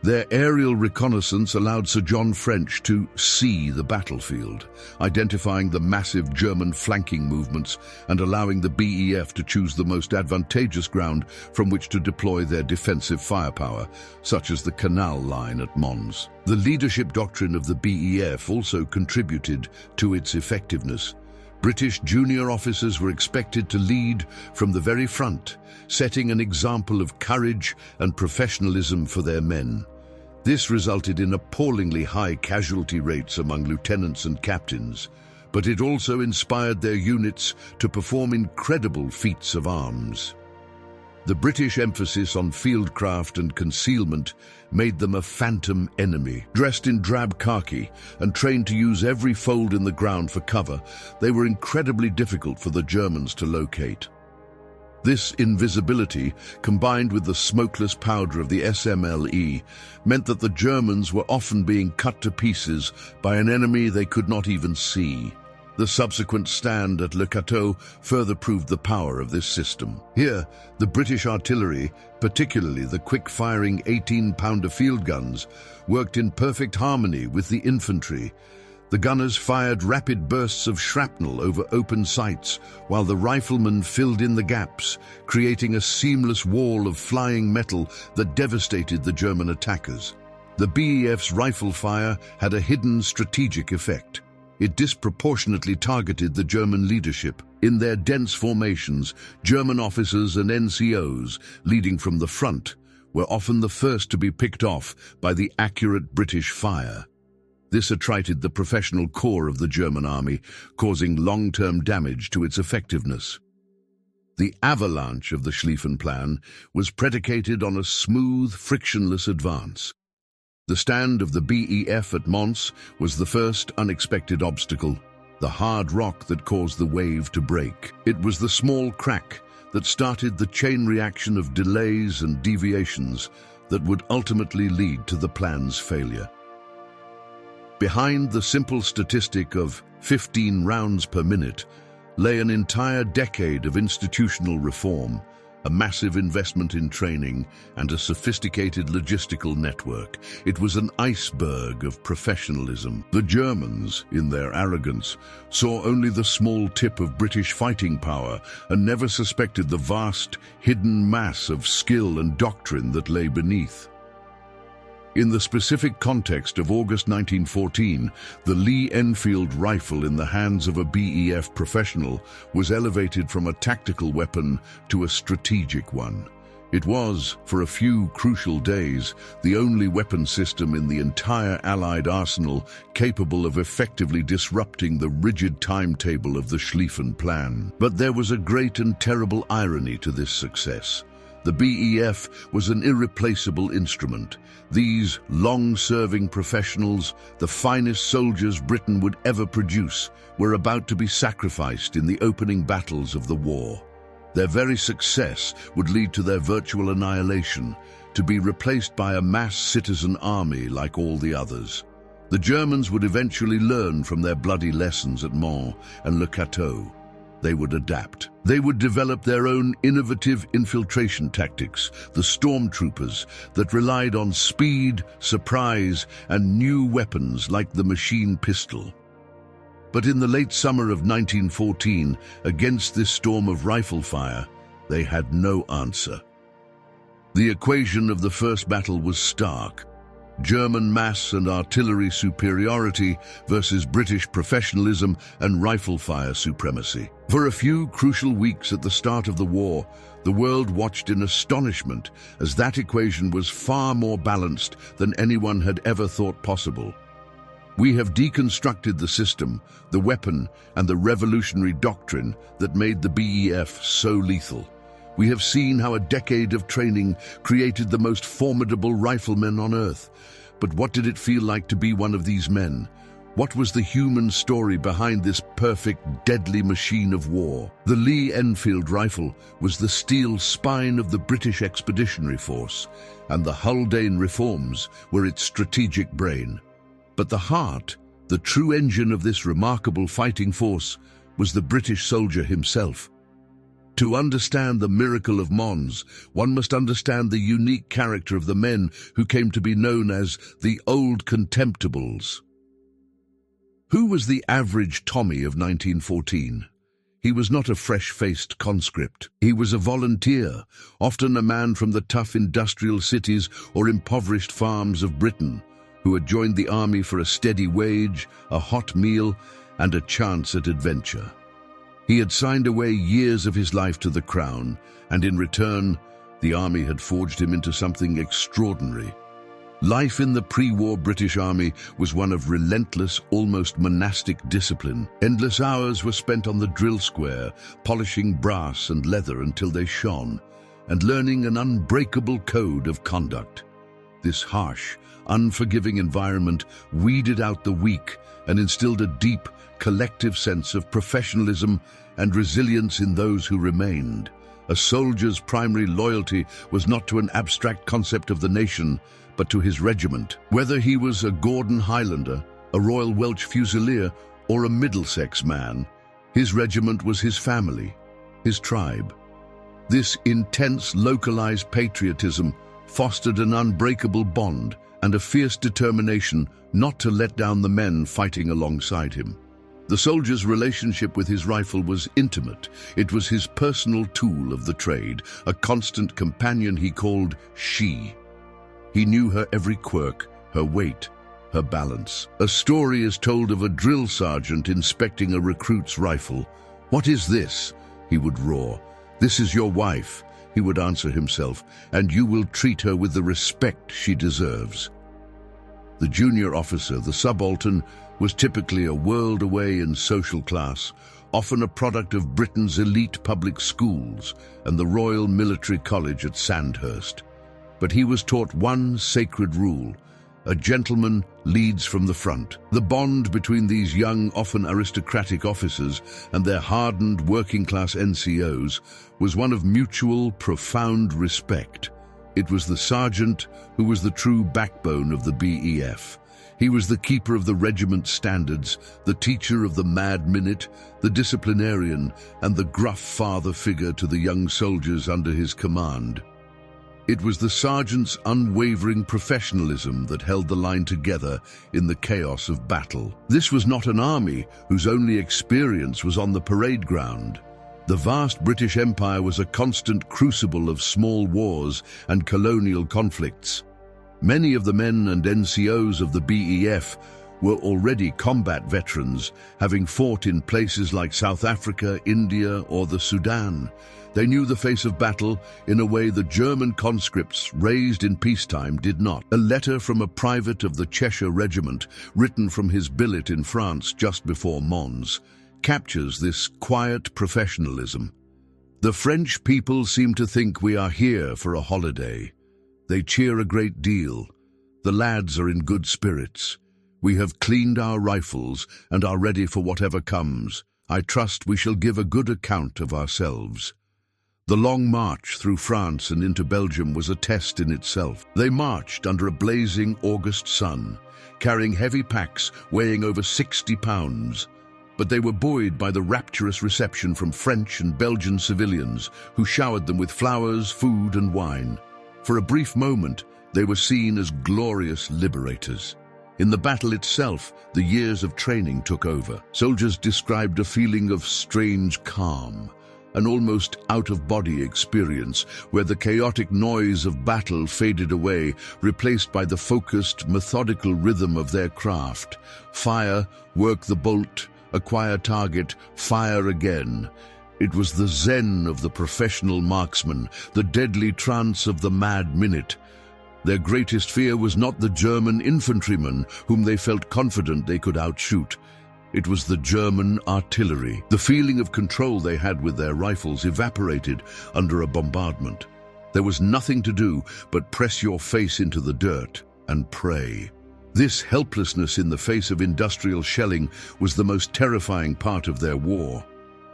[SPEAKER 1] Their aerial reconnaissance allowed Sir John French to see the battlefield, identifying the massive German flanking movements and allowing the BEF to choose the most advantageous ground from which to deploy their defensive firepower, such as the Canal Line at Mons. The leadership doctrine of the BEF also contributed to its effectiveness. British junior officers were expected to lead from the very front, setting an example of courage and professionalism for their men. This resulted in appallingly high casualty rates among lieutenants and captains, but it also inspired their units to perform incredible feats of arms. The British emphasis on fieldcraft and concealment made them a phantom enemy. Dressed in drab khaki and trained to use every fold in the ground for cover, they were incredibly difficult for the Germans to locate. This invisibility, combined with the smokeless powder of the SMLE, meant that the Germans were often being cut to pieces by an enemy they could not even see. The subsequent stand at Le Cateau further proved the power of this system. Here, the British artillery, particularly the quick-firing 18-pounder field guns, worked in perfect harmony with the infantry. The gunners fired rapid bursts of shrapnel over open sights, while the riflemen filled in the gaps, creating a seamless wall of flying metal that devastated the German attackers. The BEF's rifle fire had a hidden strategic effect. It disproportionately targeted the German leadership. In their dense formations, German officers and NCOs, leading from the front, were often the first to be picked off by the accurate British fire. This attrited the professional core of the German army, causing long-term damage to its effectiveness. The avalanche of the Schlieffen Plan was predicated on a smooth, frictionless advance. The stand of the BEF at Mons was the first unexpected obstacle, the hard rock that caused the wave to break. It was the small crack that started the chain reaction of delays and deviations that would ultimately lead to the plan's failure. Behind the simple statistic of 15 rounds per minute lay an entire decade of institutional reform, a massive investment in training, and a sophisticated logistical network. It was an iceberg of professionalism. The Germans, in their arrogance, saw only the small tip of British fighting power and never suspected the vast, hidden mass of skill and doctrine that lay beneath. In the specific context of August 1914, the Lee-Enfield rifle in the hands of a BEF professional was elevated from a tactical weapon to a strategic one. It was, for a few crucial days, the only weapon system in the entire Allied arsenal capable of effectively disrupting the rigid timetable of the Schlieffen Plan. But there was a great and terrible irony to this success. The BEF was an irreplaceable instrument. These long-serving professionals, the finest soldiers Britain would ever produce, were about to be sacrificed in the opening battles of the war. Their very success would lead to their virtual annihilation, to be replaced by a mass citizen army like all the others. The Germans would eventually learn from their bloody lessons at Mons and Le Cateau. They would adapt. They would develop their own innovative infiltration tactics, the stormtroopers, that relied on speed, surprise, and new weapons like the machine pistol. But in the late summer of 1914, against this storm of rifle fire, they had no answer. The equation of the first battle was stark. German mass and artillery superiority versus British professionalism and rifle fire supremacy. For a few crucial weeks at the start of the war, the world watched in astonishment as that equation was far more balanced than anyone had ever thought possible. We have deconstructed the system, the weapon, and the revolutionary doctrine that made the BEF so lethal. We have seen how a decade of training created the most formidable riflemen on Earth. But what did it feel like to be one of these men? What was the human story behind this perfect, deadly machine of war? The Lee-Enfield rifle was the steel spine of the British Expeditionary Force, and the Haldane reforms were its strategic brain. But the heart, the true engine of this remarkable fighting force, was the British soldier himself. To understand the miracle of Mons, one must understand the unique character of the men who came to be known as the Old Contemptibles. Who was the average Tommy of 1914? He was not a fresh-faced conscript. He was a volunteer, often a man from the tough industrial cities or impoverished farms of Britain, who had joined the army for a steady wage, a hot meal, and a chance at adventure. He had signed away years of his life to the crown, and in return, the army had forged him into something extraordinary. Life in the pre-war British Army was one of relentless, almost monastic discipline. Endless hours were spent on the drill square, polishing brass and leather until they shone, and learning an unbreakable code of conduct. This harsh, unforgiving environment weeded out the weak and instilled a deep, collective sense of professionalism and resilience in those who remained. A soldier's primary loyalty was not to an abstract concept of the nation, but to his regiment. Whether he was a Gordon Highlander, a Royal Welsh Fusilier, or a Middlesex man, his regiment was his family, his tribe. This intense, localized patriotism fostered an unbreakable bond and a fierce determination not to let down the men fighting alongside him. The soldier's relationship with his rifle was intimate. It was his personal tool of the trade, a constant companion he called she. He knew her every quirk, her weight, her balance. A story is told of a drill sergeant inspecting a recruit's rifle. "What is this?" he would roar. "This is your wife," he would answer himself, "and you will treat her with the respect she deserves." The junior officer, the subaltern, was typically a world away in social class, often a product of Britain's elite public schools and the Royal Military College at Sandhurst. But he was taught one sacred rule: a gentleman leads from the front. The bond between these young, often aristocratic officers and their hardened working-class NCOs was one of mutual, profound respect. It was the sergeant who was the true backbone of the BEF. He was the keeper of the regiment's standards, the teacher of the mad minute, the disciplinarian, and the gruff father figure to the young soldiers under his command. It was the sergeant's unwavering professionalism that held the line together in the chaos of battle. This was not an army whose only experience was on the parade ground. The vast British Empire was a constant crucible of small wars and colonial conflicts. Many of the men and NCOs of the BEF were already combat veterans, having fought in places like South Africa, India, or the Sudan. They knew the face of battle in a way the German conscripts raised in peacetime did not. A letter from a private of the Cheshire Regiment, written from his billet in France just before Mons, captures this quiet professionalism. The French people seem to think we are here for a holiday. They cheer a great deal. The lads are in good spirits. We have cleaned our rifles and are ready for whatever comes. I trust we shall give a good account of ourselves. The long march through France and into Belgium was a test in itself. They marched under a blazing August sun, carrying heavy packs weighing over 60 pounds. But they were buoyed by the rapturous reception from French and Belgian civilians, who showered them with flowers, food, and wine. For a brief moment, they were seen as glorious liberators. In the battle itself, the years of training took over. Soldiers described a feeling of strange calm, an almost out-of-body experience where the chaotic noise of battle faded away, replaced by the focused, methodical rhythm of their craft. Fire, work the bolt, acquire target, fire again. It was the zen of the professional marksman, the deadly trance of the mad minute. Their greatest fear was not the German infantrymen, whom they felt confident they could outshoot. It was the German artillery. The feeling of control they had with their rifles evaporated under a bombardment. There was nothing to do but press your face into the dirt and pray. This helplessness in the face of industrial shelling was the most terrifying part of their war.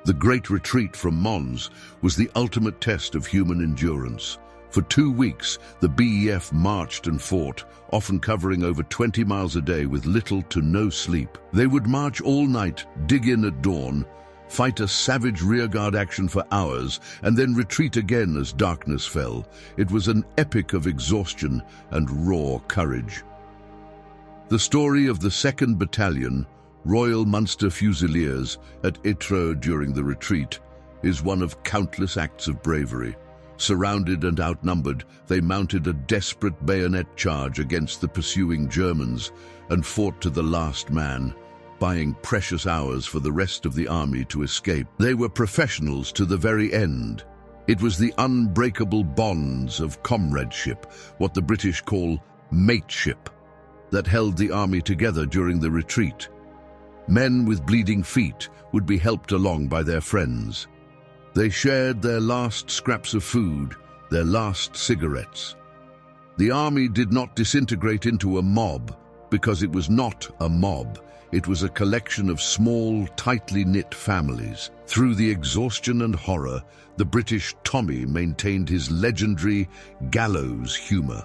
[SPEAKER 1] The Great Retreat from Mons was the ultimate test of human endurance. For 2 weeks, the BEF marched and fought, often covering over 20 miles a day with little to no sleep. They would march all night, dig in at dawn, fight a savage rearguard action for hours, and then retreat again as darkness fell. It was an epic of exhaustion and raw courage. The story of the 2nd Battalion, Royal Munster Fusiliers, at Étreux during the retreat is one of countless acts of bravery. Surrounded and outnumbered, they mounted a desperate bayonet charge against the pursuing Germans and fought to the last man, buying precious hours for the rest of the army to escape. They were professionals to the very end. It was the unbreakable bonds of comradeship, what the British call mateship, that held the army together during the retreat. Men with bleeding feet would be helped along by their friends. They shared their last scraps of food, their last cigarettes. The army did not disintegrate into a mob, because it was not a mob. It was a collection of small, tightly knit families. Through the exhaustion and horror, the British Tommy maintained his legendary gallows humor.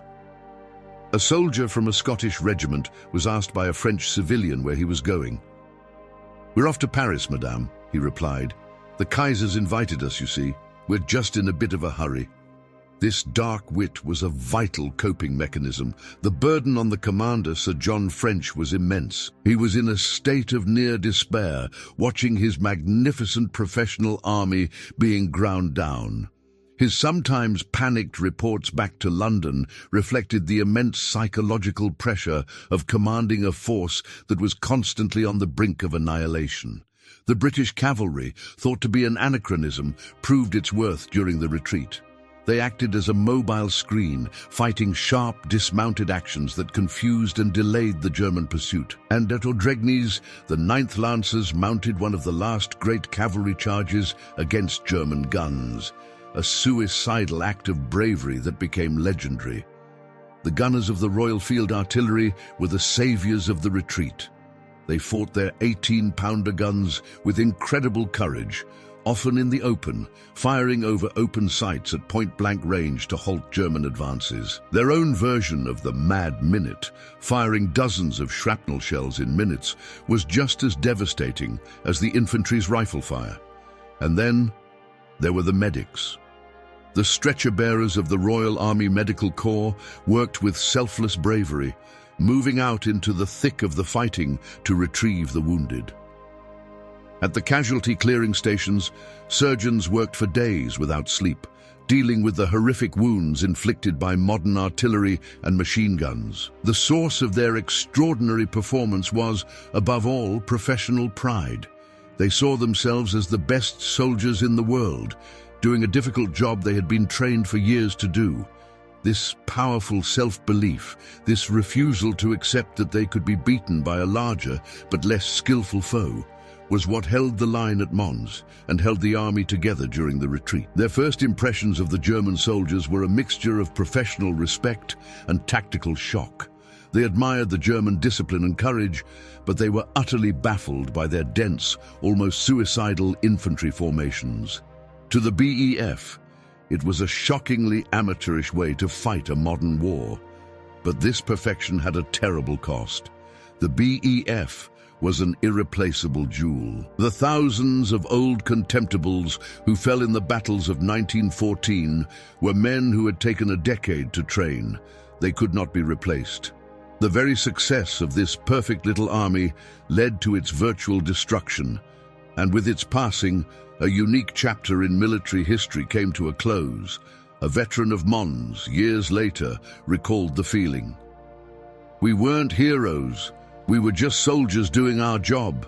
[SPEAKER 1] A soldier from a Scottish regiment was asked by a French civilian where he was going. "We're off to Paris, madame," he replied. "The Kaiser's invited us, you see. We're just in a bit of a hurry." This dark wit was a vital coping mechanism. The burden on the commander, Sir John French, was immense. He was in a state of near despair, watching his magnificent professional army being ground down. His sometimes panicked reports back to London reflected the immense psychological pressure of commanding a force that was constantly on the brink of annihilation. The British cavalry, thought to be an anachronism, proved its worth during the retreat. They acted as a mobile screen, fighting sharp, dismounted actions that confused and delayed the German pursuit. And at Audregnies, the 9th Lancers mounted one of the last great cavalry charges against German guns, a suicidal act of bravery that became legendary. The gunners of the Royal Field Artillery were the saviors of the retreat. They fought their 18-pounder guns with incredible courage, often in the open, firing over open sights at point-blank range to halt German advances. Their own version of the Mad Minute, firing dozens of shrapnel shells in minutes, was just as devastating as the infantry's rifle fire. And then there were the medics. The stretcher-bearers of the Royal Army Medical Corps worked with selfless bravery, moving out into the thick of the fighting to retrieve the wounded. At the casualty clearing stations, surgeons worked for days without sleep, dealing with the horrific wounds inflicted by modern artillery and machine guns. The source of their extraordinary performance was, above all, professional pride. They saw themselves as the best soldiers in the world, doing a difficult job they had been trained for years to do. This powerful self-belief, this refusal to accept that they could be beaten by a larger but less skillful foe, was what held the line at Mons and held the army together during the retreat. Their first impressions of the German soldiers were a mixture of professional respect and tactical shock. They admired the German discipline and courage, but they were utterly baffled by their dense, almost suicidal infantry formations. To the BEF, it was a shockingly amateurish way to fight a modern war. But this perfection had a terrible cost. The BEF was an irreplaceable jewel. The thousands of old Contemptibles who fell in the battles of 1914 were men who had taken a decade to train. They could not be replaced. The very success of this perfect little army led to its virtual destruction, and with its passing, a unique chapter in military history came to a close. A veteran of Mons, years later, recalled the feeling. "We weren't heroes. We were just soldiers doing our job.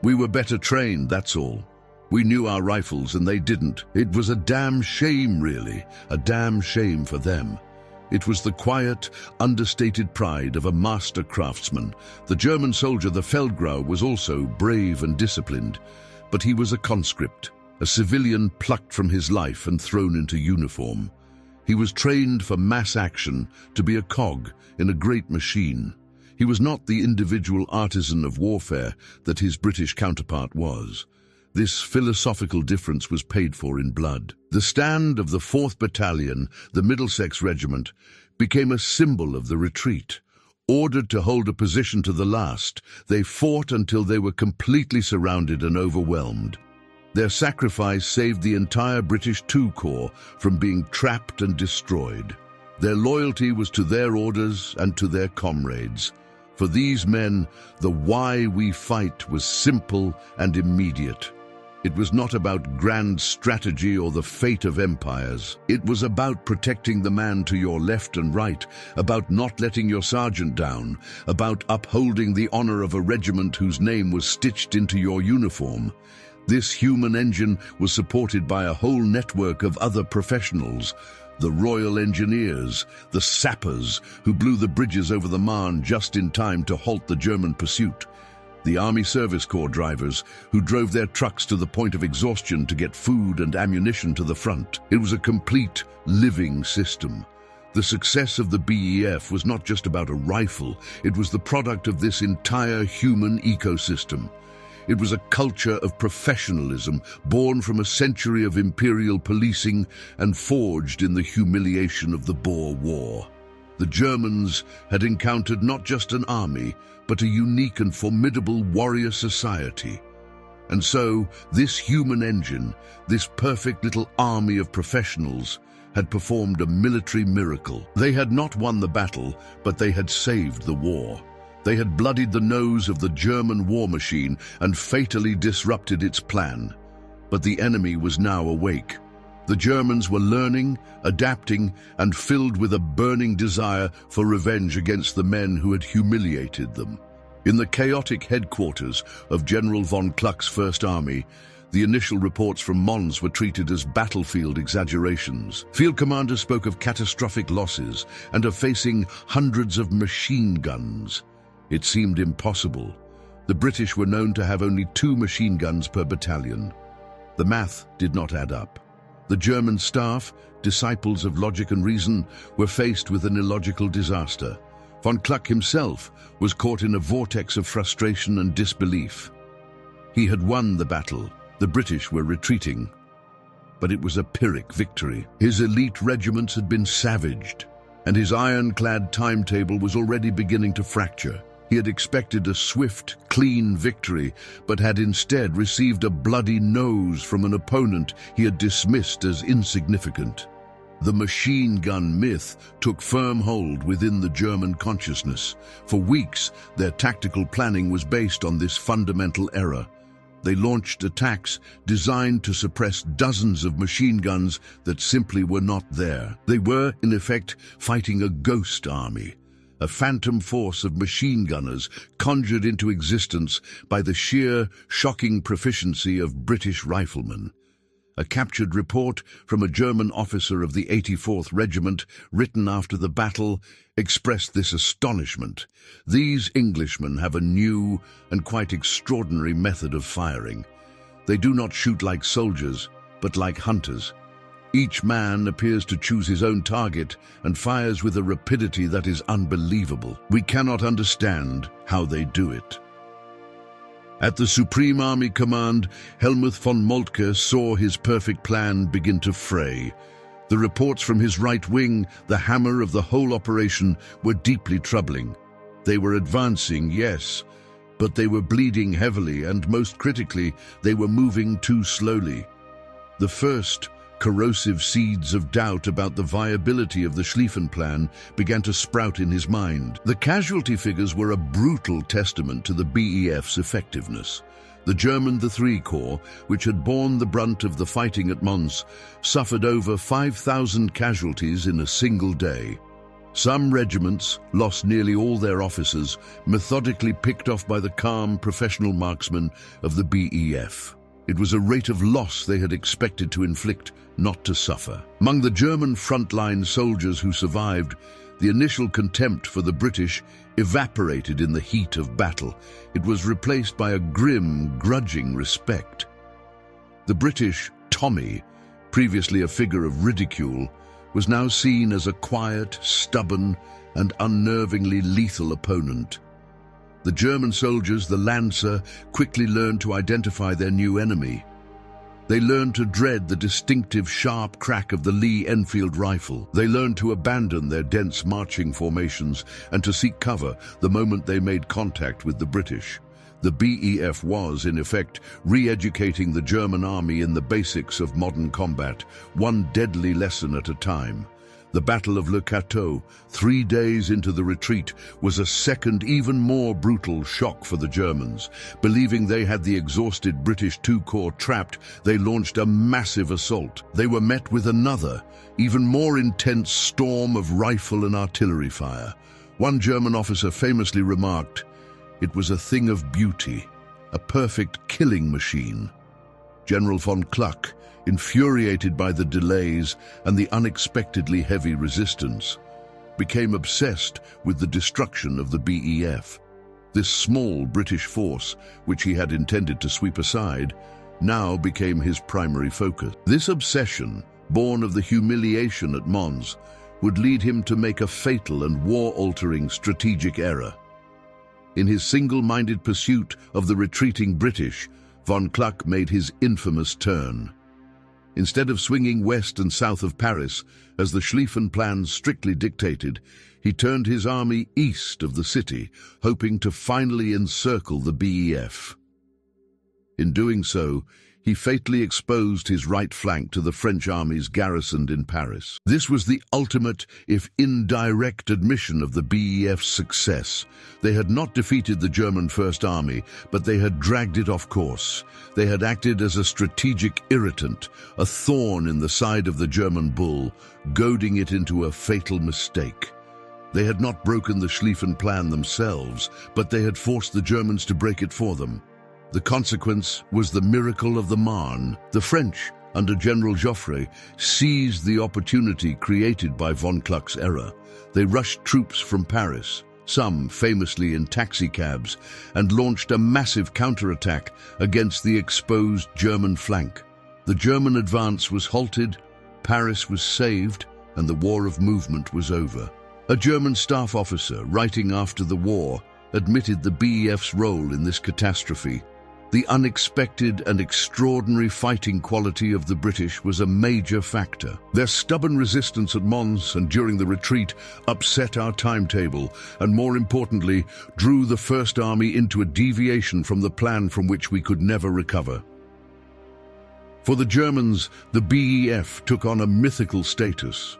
[SPEAKER 1] We were better trained, that's all. We knew our rifles and they didn't. It was a damn shame, really. A damn shame for them." It was the quiet, understated pride of a master craftsman. The German soldier, the Feldgrau, was also brave and disciplined, but he was a conscript, a civilian plucked from his life and thrown into uniform. He was trained for mass action, to be a cog in a great machine. He was not the individual artisan of warfare that his British counterpart was. This philosophical difference was paid for in blood. The stand of the 4th Battalion, the Middlesex Regiment, became a symbol of the retreat. Ordered to hold a position to the last, they fought until they were completely surrounded and overwhelmed. Their sacrifice saved the entire British II Corps from being trapped and destroyed. Their loyalty was to their orders and to their comrades. For these men, the why we fight was simple and immediate. It was not about grand strategy or the fate of empires. It was about protecting the man to your left and right, about not letting your sergeant down, about upholding the honor of a regiment whose name was stitched into your uniform. This human engine was supported by a whole network of other professionals. The Royal Engineers, the sappers who blew the bridges over the Marne just in time to halt the German pursuit, the Army Service Corps drivers who drove their trucks to the point of exhaustion to get food and ammunition to the front. It was a complete, living system. The success of the BEF was not just about a rifle, it was the product of this entire human ecosystem. It was a culture of professionalism born from a century of imperial policing and forged in the humiliation of the Boer War. The Germans had encountered not just an army, but a unique and formidable warrior society. And so, this human engine, this perfect little army of professionals, had performed a military miracle. They had not won the battle, but they had saved the war. They had bloodied the nose of the German war machine and fatally disrupted its plan. But the enemy was now awake. The Germans were learning, adapting, and filled with a burning desire for revenge against the men who had humiliated them. In the chaotic headquarters of General von Kluck's First Army, the initial reports from Mons were treated as battlefield exaggerations. Field commanders spoke of catastrophic losses and of facing hundreds of machine guns. It seemed impossible. The British were known to have only 2 machine guns per battalion. The math did not add up. The German staff, disciples of logic and reason, were faced with an illogical disaster. Von Kluck himself was caught in a vortex of frustration and disbelief. He had won the battle. The British were retreating. But it was a Pyrrhic victory. His elite regiments had been savaged, and his ironclad timetable was already beginning to fracture. He had expected a swift, clean victory, but had instead received a bloody nose from an opponent he had dismissed as insignificant. The machine gun myth took firm hold within the German consciousness. For weeks, their tactical planning was based on this fundamental error. They launched attacks designed to suppress dozens of machine guns that simply were not there. They were, in effect, fighting a ghost army, a phantom force of machine gunners conjured into existence by the sheer, shocking proficiency of British riflemen. A captured report from a German officer of the 84th Regiment, written after the battle, expressed this astonishment. These Englishmen have a new and quite extraordinary method of firing. They do not shoot like soldiers, but like hunters. Each man appears to choose his own target and fires with a rapidity that is unbelievable. We cannot understand how they do it. At the Supreme Army Command, Helmuth von Moltke saw his perfect plan begin to fray. The reports from his right wing, the hammer of the whole operation, were deeply troubling. They were advancing, yes, but they were bleeding heavily, and most critically, they were moving too slowly. The first corrosive seeds of doubt about the viability of the Schlieffen Plan began to sprout in his mind. The casualty figures were a brutal testament to the BEF's effectiveness. The German III Corps, which had borne the brunt of the fighting at Mons, suffered over 5,000 casualties in a single day. Some regiments lost nearly all their officers, methodically picked off by the calm, professional marksmen of the BEF. It was a rate of loss they had expected to inflict, not to suffer. Among the German frontline soldiers who survived, the initial contempt for the British evaporated in the heat of battle. It was replaced by a grim, grudging respect. The British Tommy, previously a figure of ridicule, was now seen as a quiet, stubborn, and unnervingly lethal opponent. The German soldiers, the Lancer, quickly learned to identify their new enemy. They learned to dread the distinctive sharp crack of the Lee-Enfield rifle. They learned to abandon their dense marching formations and to seek cover the moment they made contact with the British. The BEF was, in effect, re-educating the German army in the basics of modern combat, one deadly lesson at a time. The Battle of Le Cateau, 3 days into the retreat, was a second, even more brutal shock for the Germans. Believing they had the exhausted British II Corps trapped, they launched a massive assault. They were met with another, even more intense storm of rifle and artillery fire. One German officer famously remarked, "It was a thing of beauty, a perfect killing machine." General von Kluck, infuriated by the delays and the unexpectedly heavy resistance, became obsessed with the destruction of the BEF. This small British force, which he had intended to sweep aside, now became his primary focus. This obsession, born of the humiliation at Mons, would lead him to make a fatal and war-altering strategic error. In his single-minded pursuit of the retreating British, von Kluck made his infamous turn. Instead of swinging west and south of Paris, as the Schlieffen Plan strictly dictated, he turned his army east of the city, hoping to finally encircle the BEF. In doing so, he fatally exposed his right flank to the French armies garrisoned in Paris. This was the ultimate, if indirect, admission of the BEF's success. They had not defeated the German First Army, but they had dragged it off course. They had acted as a strategic irritant, a thorn in the side of the German bull, goading it into a fatal mistake. They had not broken the Schlieffen Plan themselves, but they had forced the Germans to break it for them. The consequence was the miracle of the Marne. The French, under General Joffre, seized the opportunity created by von Kluck's error. They rushed troops from Paris, some famously in taxicabs, and launched a massive counterattack against the exposed German flank. The German advance was halted, Paris was saved, and the war of movement was over. A German staff officer, writing after the war, admitted the BEF's role in this catastrophe. The unexpected and extraordinary fighting quality of the British was a major factor. Their stubborn resistance at Mons and during the retreat upset our timetable and, more importantly, drew the First Army into a deviation from the plan from which we could never recover. For the Germans, the BEF took on a mythical status.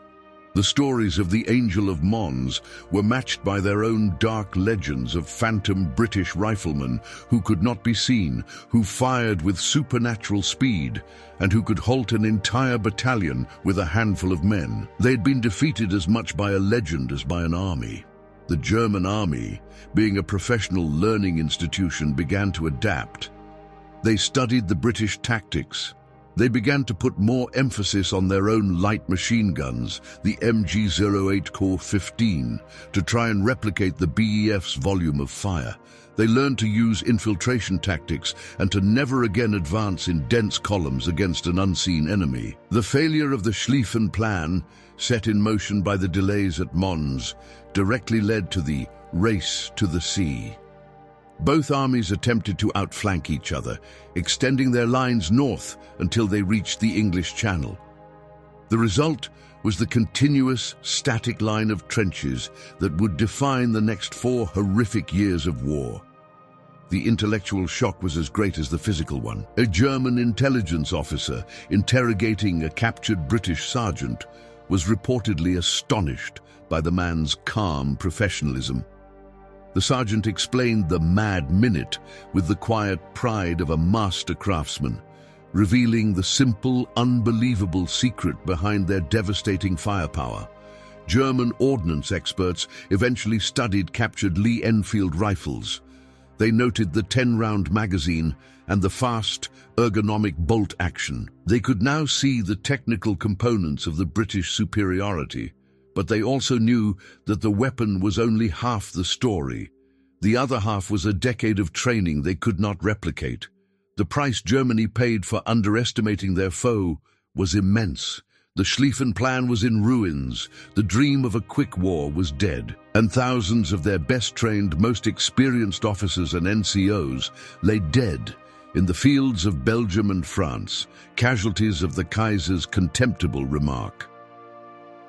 [SPEAKER 1] The stories of the Angel of Mons were matched by their own dark legends of phantom British riflemen who could not be seen, who fired with supernatural speed, and who could halt an entire battalion with a handful of men. They had been defeated as much by a legend as by an army. The German army, being a professional learning institution, began to adapt. They studied the British tactics. They began to put more emphasis on their own light machine guns, the MG-08 Core 15, to try and replicate the BEF's volume of fire. They learned to use infiltration tactics and to never again advance in dense columns against an unseen enemy. The failure of the Schlieffen Plan, set in motion by the delays at Mons, directly led to the race to the sea. Both armies attempted to outflank each other, extending their lines north until they reached the English Channel. The result was the continuous, static line of trenches that would define the next 4 horrific years of war. The intellectual shock was as great as the physical one. A German intelligence officer interrogating a captured British sergeant was reportedly astonished by the man's calm professionalism. The sergeant explained the mad minute with the quiet pride of a master craftsman, revealing the simple, unbelievable secret behind their devastating firepower. German ordnance experts eventually studied captured Lee-Enfield rifles. They noted the 10-round magazine and the fast, ergonomic bolt action. They could now see the technical components of the British superiority, but they also knew that the weapon was only half the story. The other half was a decade of training they could not replicate. The price Germany paid for underestimating their foe was immense. The Schlieffen Plan was in ruins. The dream of a quick war was dead, and thousands of their best-trained, most experienced officers and NCOs lay dead in the fields of Belgium and France, casualties of the Kaiser's contemptible remark.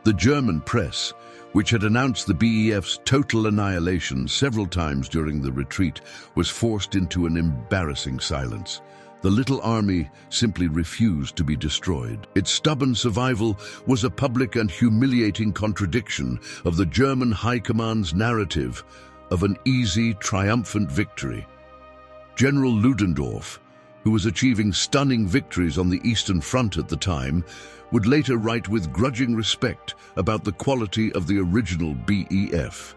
[SPEAKER 1] The German press, which had announced the BEF's total annihilation several times during the retreat, was forced into an embarrassing silence. The little army simply refused to be destroyed. Its stubborn survival was a public and humiliating contradiction of the German High Command's narrative of an easy, triumphant victory. General Ludendorff, who was achieving stunning victories on the Eastern Front at the time, would later write with grudging respect about the quality of the original BEF.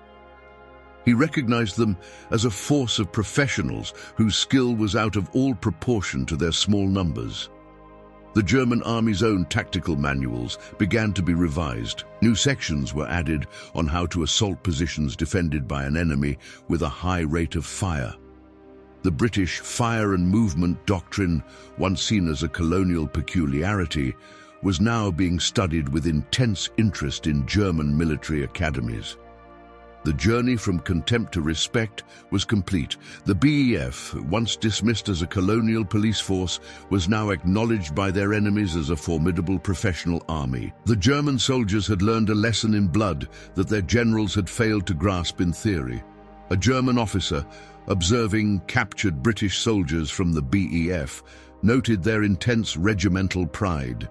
[SPEAKER 1] He recognized them as a force of professionals whose skill was out of all proportion to their small numbers. The German army's own tactical manuals began to be revised. New sections were added on how to assault positions defended by an enemy with a high rate of fire. The British fire and movement doctrine, once seen as a colonial peculiarity, was now being studied with intense interest in German military academies. The journey from contempt to respect was complete. The BEF, once dismissed as a colonial police force, was now acknowledged by their enemies as a formidable professional army. The German soldiers had learned a lesson in blood that their generals had failed to grasp in theory. A German officer, observing captured British soldiers from the BEF, noted their intense regimental pride.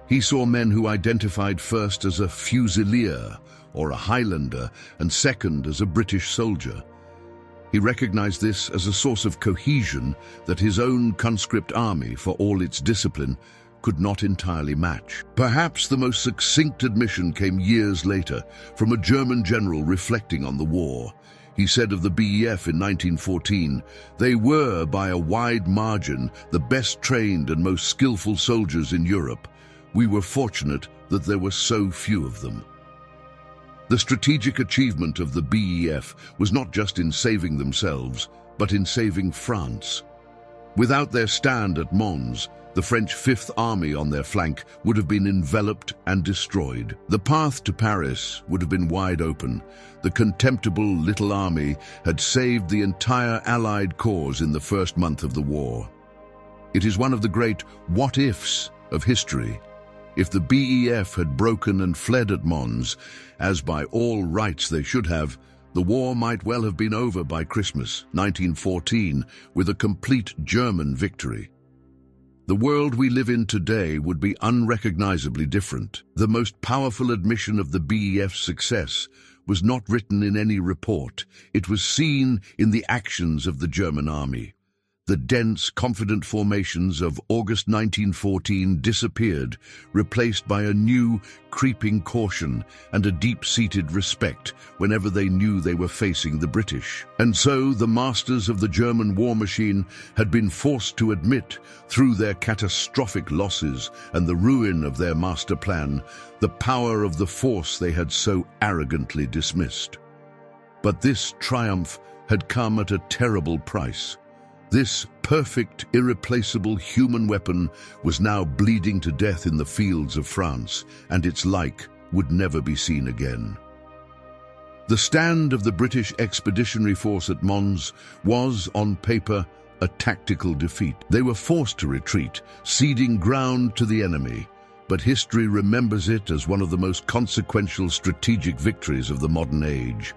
[SPEAKER 1] He saw men who identified first as a Fusilier or a Highlander and second as a British soldier. He recognized this as a source of cohesion that his own conscript army, for all its discipline, could not entirely match. Perhaps the most succinct admission came years later from a German general reflecting on the war. He said of the BEF in 1914, "They were, by a wide margin, the best trained and most skillful soldiers in Europe. We were fortunate that there were so few of them." The strategic achievement of the BEF was not just in saving themselves, but in saving France. Without their stand at Mons, the French Fifth Army on their flank would have been enveloped and destroyed. The path to Paris would have been wide open. The contemptible little army had saved the entire Allied cause in the first month of the war. It is one of the great what-ifs of history. If the BEF had broken and fled at Mons, as by all rights they should have, the war might well have been over by Christmas 1914 with a complete German victory. The world we live in today would be unrecognizably different. The most powerful admission of the BEF's success was not written in any report. It was seen in the actions of the German army. The dense, confident formations of August 1914 disappeared, replaced by a new, creeping caution and a deep-seated respect whenever they knew they were facing the British. And so the masters of the German war machine had been forced to admit, through their catastrophic losses and the ruin of their master plan, the power of the force they had so arrogantly dismissed. But this triumph had come at a terrible price. This perfect, irreplaceable human weapon was now bleeding to death in the fields of France, and its like would never be seen again. The stand of the British Expeditionary Force at Mons was, on paper, a tactical defeat. They were forced to retreat, ceding ground to the enemy, but history remembers it as one of the most consequential strategic victories of the modern age.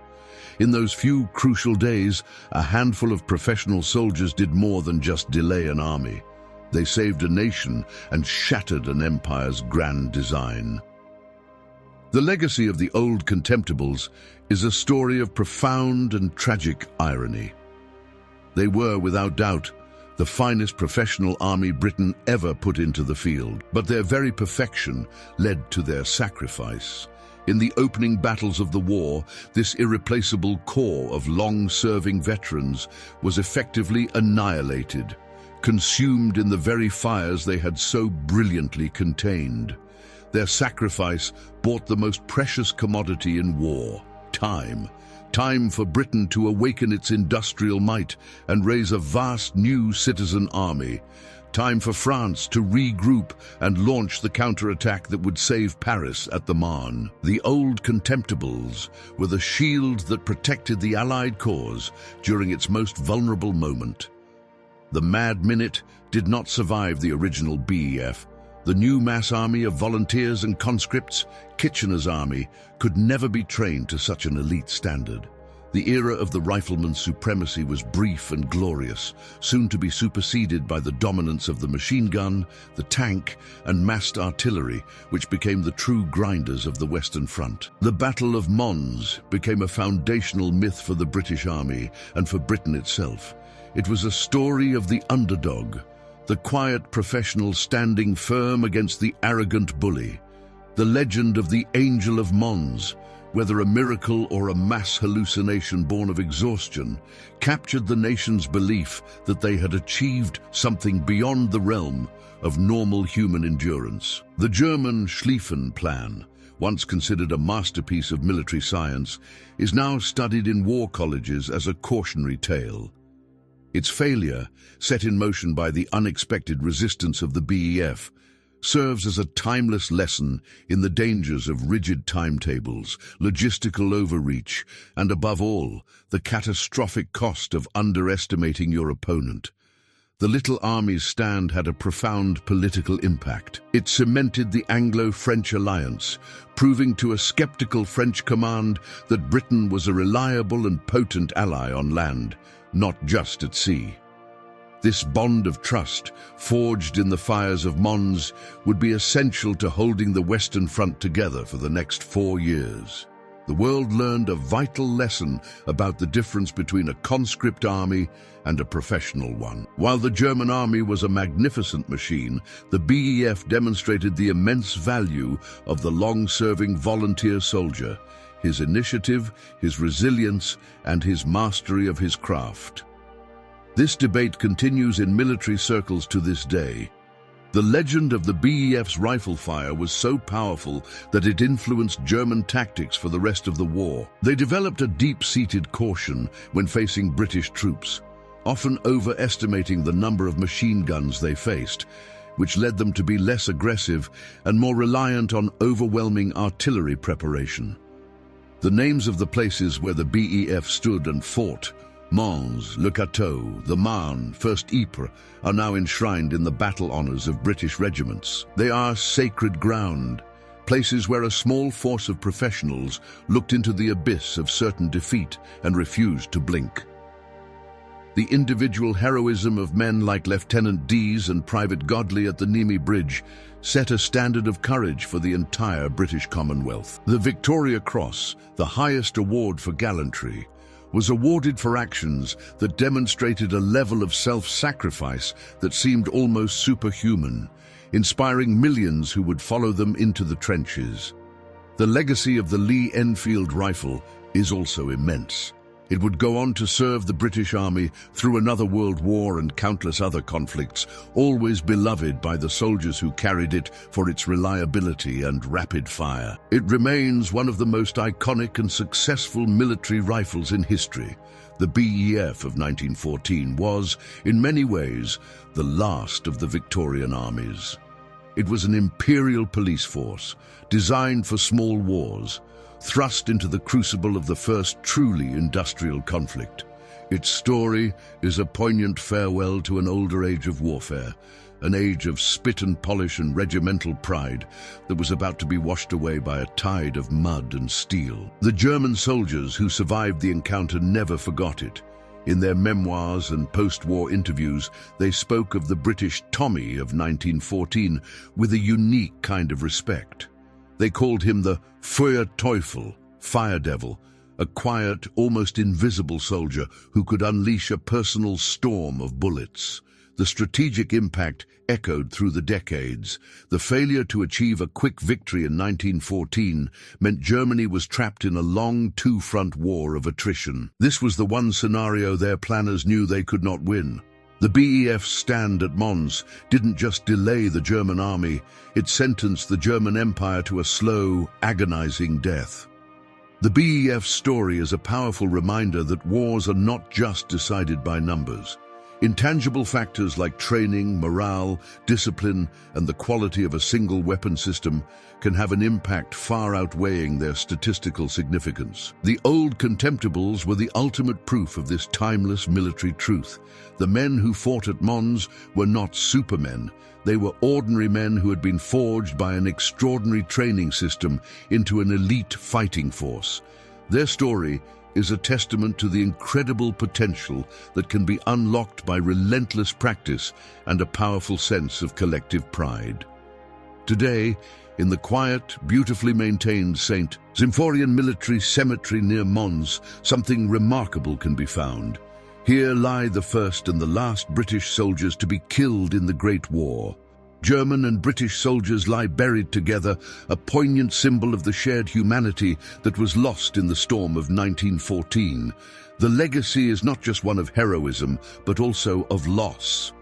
[SPEAKER 1] In those few crucial days, a handful of professional soldiers did more than just delay an army. They saved a nation and shattered an empire's grand design. The legacy of the old Contemptibles is a story of profound and tragic irony. They were, without doubt, the finest professional army Britain ever put into the field, but their very perfection led to their sacrifice. In the opening battles of the war, this irreplaceable core of long-serving veterans was effectively annihilated, consumed in the very fires they had so brilliantly contained. Their sacrifice bought the most precious commodity in war, time. Time for Britain to awaken its industrial might and raise a vast new citizen army. Time for France to regroup and launch the counterattack that would save Paris at the Marne. The old Contemptibles were the shield that protected the Allied cause during its most vulnerable moment. The Mad Minute did not survive the original BEF. The new mass army of volunteers and conscripts, Kitchener's army, could never be trained to such an elite standard. The era of the rifleman's supremacy was brief and glorious, soon to be superseded by the dominance of the machine gun, the tank, and massed artillery, which became the true grinders of the Western Front. The Battle of Mons became a foundational myth for the British Army and for Britain itself. It was a story of the underdog, the quiet professional standing firm against the arrogant bully. The legend of the Angel of Mons, whether a miracle or a mass hallucination born of exhaustion, captured the nation's belief that they had achieved something beyond the realm of normal human endurance. The German Schlieffen Plan, once considered a masterpiece of military science, is now studied in war colleges as a cautionary tale. Its failure, set in motion by the unexpected resistance of the BEF, serves as a timeless lesson in the dangers of rigid timetables, logistical overreach, and above all, the catastrophic cost of underestimating your opponent. The little army's stand had a profound political impact. It cemented the Anglo-French alliance, proving to a skeptical French command that Britain was a reliable and potent ally on land, not just at sea. This bond of trust, forged in the fires of Mons, would be essential to holding the Western Front together for the next 4 years. The world learned a vital lesson about the difference between a conscript army and a professional one. While the German army was a magnificent machine, the BEF demonstrated the immense value of the long-serving volunteer soldier, his initiative, his resilience, and his mastery of his craft. This debate continues in military circles to this day. The legend of the BEF's rifle fire was so powerful that it influenced German tactics for the rest of the war. They developed a deep-seated caution when facing British troops, often overestimating the number of machine guns they faced, which led them to be less aggressive and more reliant on overwhelming artillery preparation. The names of the places where the BEF stood and fought, Mons, Le Cateau, the Marne, First Ypres, are now enshrined in the battle honours of British regiments. They are sacred ground, places where a small force of professionals looked into the abyss of certain defeat and refused to blink. The individual heroism of men like Lieutenant Dees and Private Godley at the Nemi Bridge set a standard of courage for the entire British Commonwealth. The Victoria Cross, the highest award for gallantry, was awarded for actions that demonstrated a level of self-sacrifice that seemed almost superhuman, inspiring millions who would follow them into the trenches. The legacy of the Lee-Enfield rifle is also immense. It would go on to serve the British Army through another World War and countless other conflicts, always beloved by the soldiers who carried it for its reliability and rapid fire. It remains one of the most iconic and successful military rifles in history. The BEF of 1914 was, in many ways, the last of the Victorian armies. It was an imperial police force, designed for small wars, thrust into the crucible of the first truly industrial conflict. Its story is a poignant farewell to an older age of warfare, an age of spit and polish and regimental pride that was about to be washed away by a tide of mud and steel. The German soldiers who survived the encounter never forgot it. In their memoirs and post-war interviews, they spoke of the British Tommy of 1914 with a unique kind of respect. They called him the Feuerteufel, Fire Devil, a quiet, almost invisible soldier who could unleash a personal storm of bullets. The strategic impact echoed through the decades. The failure to achieve a quick victory in 1914 meant Germany was trapped in a long two-front war of attrition. This was the one scenario their planners knew they could not win. The BEF's stand at Mons didn't just delay the German army, it sentenced the German Empire to a slow, agonizing death. The BEF's story is a powerful reminder that wars are not just decided by numbers. Intangible factors like training, morale, discipline, and the quality of a single weapon system can have an impact far outweighing their statistical significance. The old Contemptibles were the ultimate proof of this timeless military truth. The men who fought at Mons were not supermen. They were ordinary men who had been forged by an extraordinary training system into an elite fighting force. Their story is a testament to the incredible potential that can be unlocked by relentless practice and a powerful sense of collective pride. Today, in the quiet, beautifully maintained St. Symphorian Military Cemetery near Mons, something remarkable can be found. Here lie the first and the last British soldiers to be killed in the Great War. German and British soldiers lie buried together, a poignant symbol of the shared humanity that was lost in the storm of 1914. The legacy is not just one of heroism, but also of loss.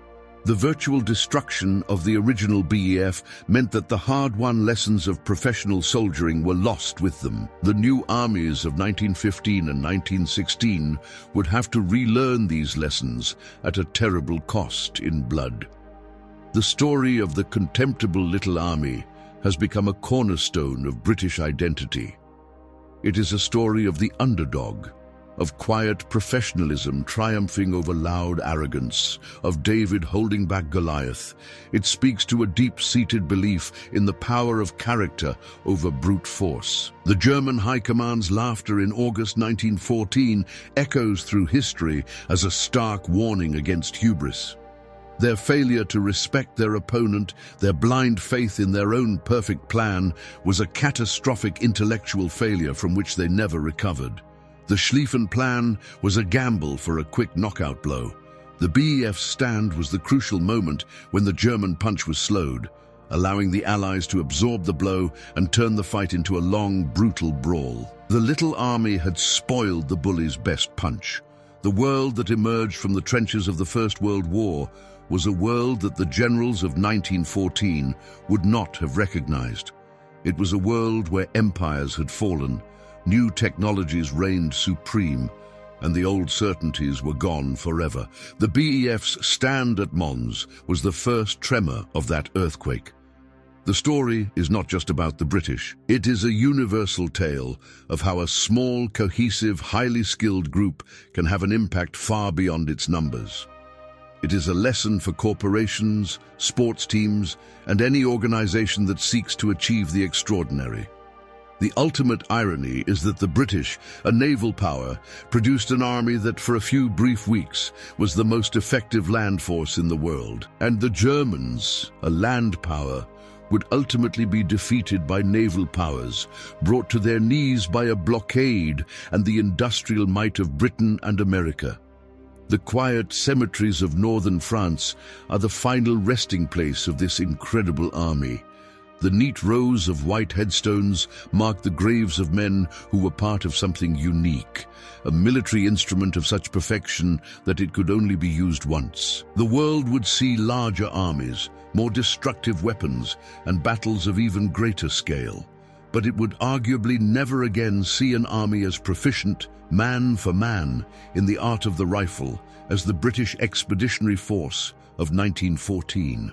[SPEAKER 1] The virtual destruction of the original BEF meant that the hard-won lessons of professional soldiering were lost with them. The new armies of 1915 and 1916 would have to relearn these lessons at a terrible cost in blood. The story of the Contemptible Little Army has become a cornerstone of British identity. It is a story of the underdog, of quiet professionalism triumphing over loud arrogance, of David holding back Goliath. It speaks to a deep-seated belief in the power of character over brute force. The German High Command's laughter in August 1914 echoes through history as a stark warning against hubris. Their failure to respect their opponent, their blind faith in their own perfect plan, was a catastrophic intellectual failure from which they never recovered. The Schlieffen Plan was a gamble for a quick knockout blow. The BEF's stand was the crucial moment when the German punch was slowed, allowing the Allies to absorb the blow and turn the fight into a long, brutal brawl. The little army had spoiled the bully's best punch. The world that emerged from the trenches of the First World War was a world that the generals of 1914 would not have recognized. It was a world where empires had fallen, new technologies reigned supreme, and the old certainties were gone forever. The BEF's stand at Mons was the first tremor of that earthquake. The story is not just about the British. It is a universal tale of how a small, cohesive, highly skilled group can have an impact far beyond its numbers. It is a lesson for corporations, sports teams, and any organization that seeks to achieve the extraordinary. The ultimate irony is that the British, a naval power, produced an army that for a few brief weeks was the most effective land force in the world. And the Germans, a land power, would ultimately be defeated by naval powers, brought to their knees by a blockade and the industrial might of Britain and America. The quiet cemeteries of northern France are the final resting place of this incredible army. The neat rows of white headstones mark the graves of men who were part of something unique, a military instrument of such perfection that it could only be used once. The world would see larger armies, more destructive weapons, and battles of even greater scale. But it would arguably never again see an army as proficient, man for man, in the art of the rifle as the British Expeditionary Force of 1914.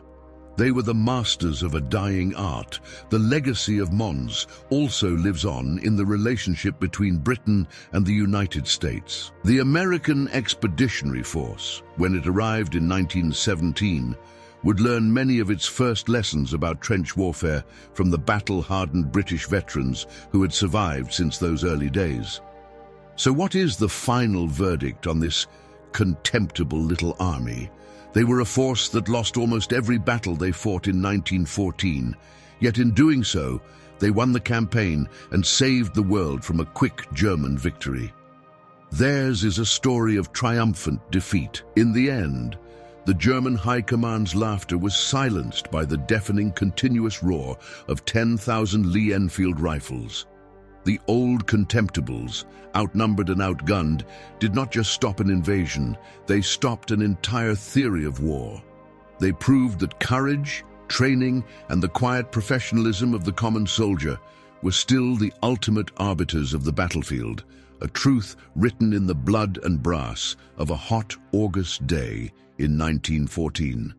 [SPEAKER 1] They were the masters of a dying art. The legacy of Mons also lives on in the relationship between Britain and the United States. The American Expeditionary Force, when it arrived in 1917, would learn many of its first lessons about trench warfare from the battle-hardened British veterans who had survived since those early days. So what is the final verdict on this contemptible little army? They were a force that lost almost every battle they fought in 1914, yet in doing so, they won the campaign and saved the world from a quick German victory. Theirs is a story of triumphant defeat. In the end, the German High Command's laughter was silenced by the deafening continuous roar of 10,000 Lee-Enfield rifles. The old Contemptibles, outnumbered and outgunned, did not just stop an invasion, they stopped an entire theory of war. They proved that courage, training, and the quiet professionalism of the common soldier were still the ultimate arbiters of the battlefield, a truth written in the blood and brass of a hot August day in 1914.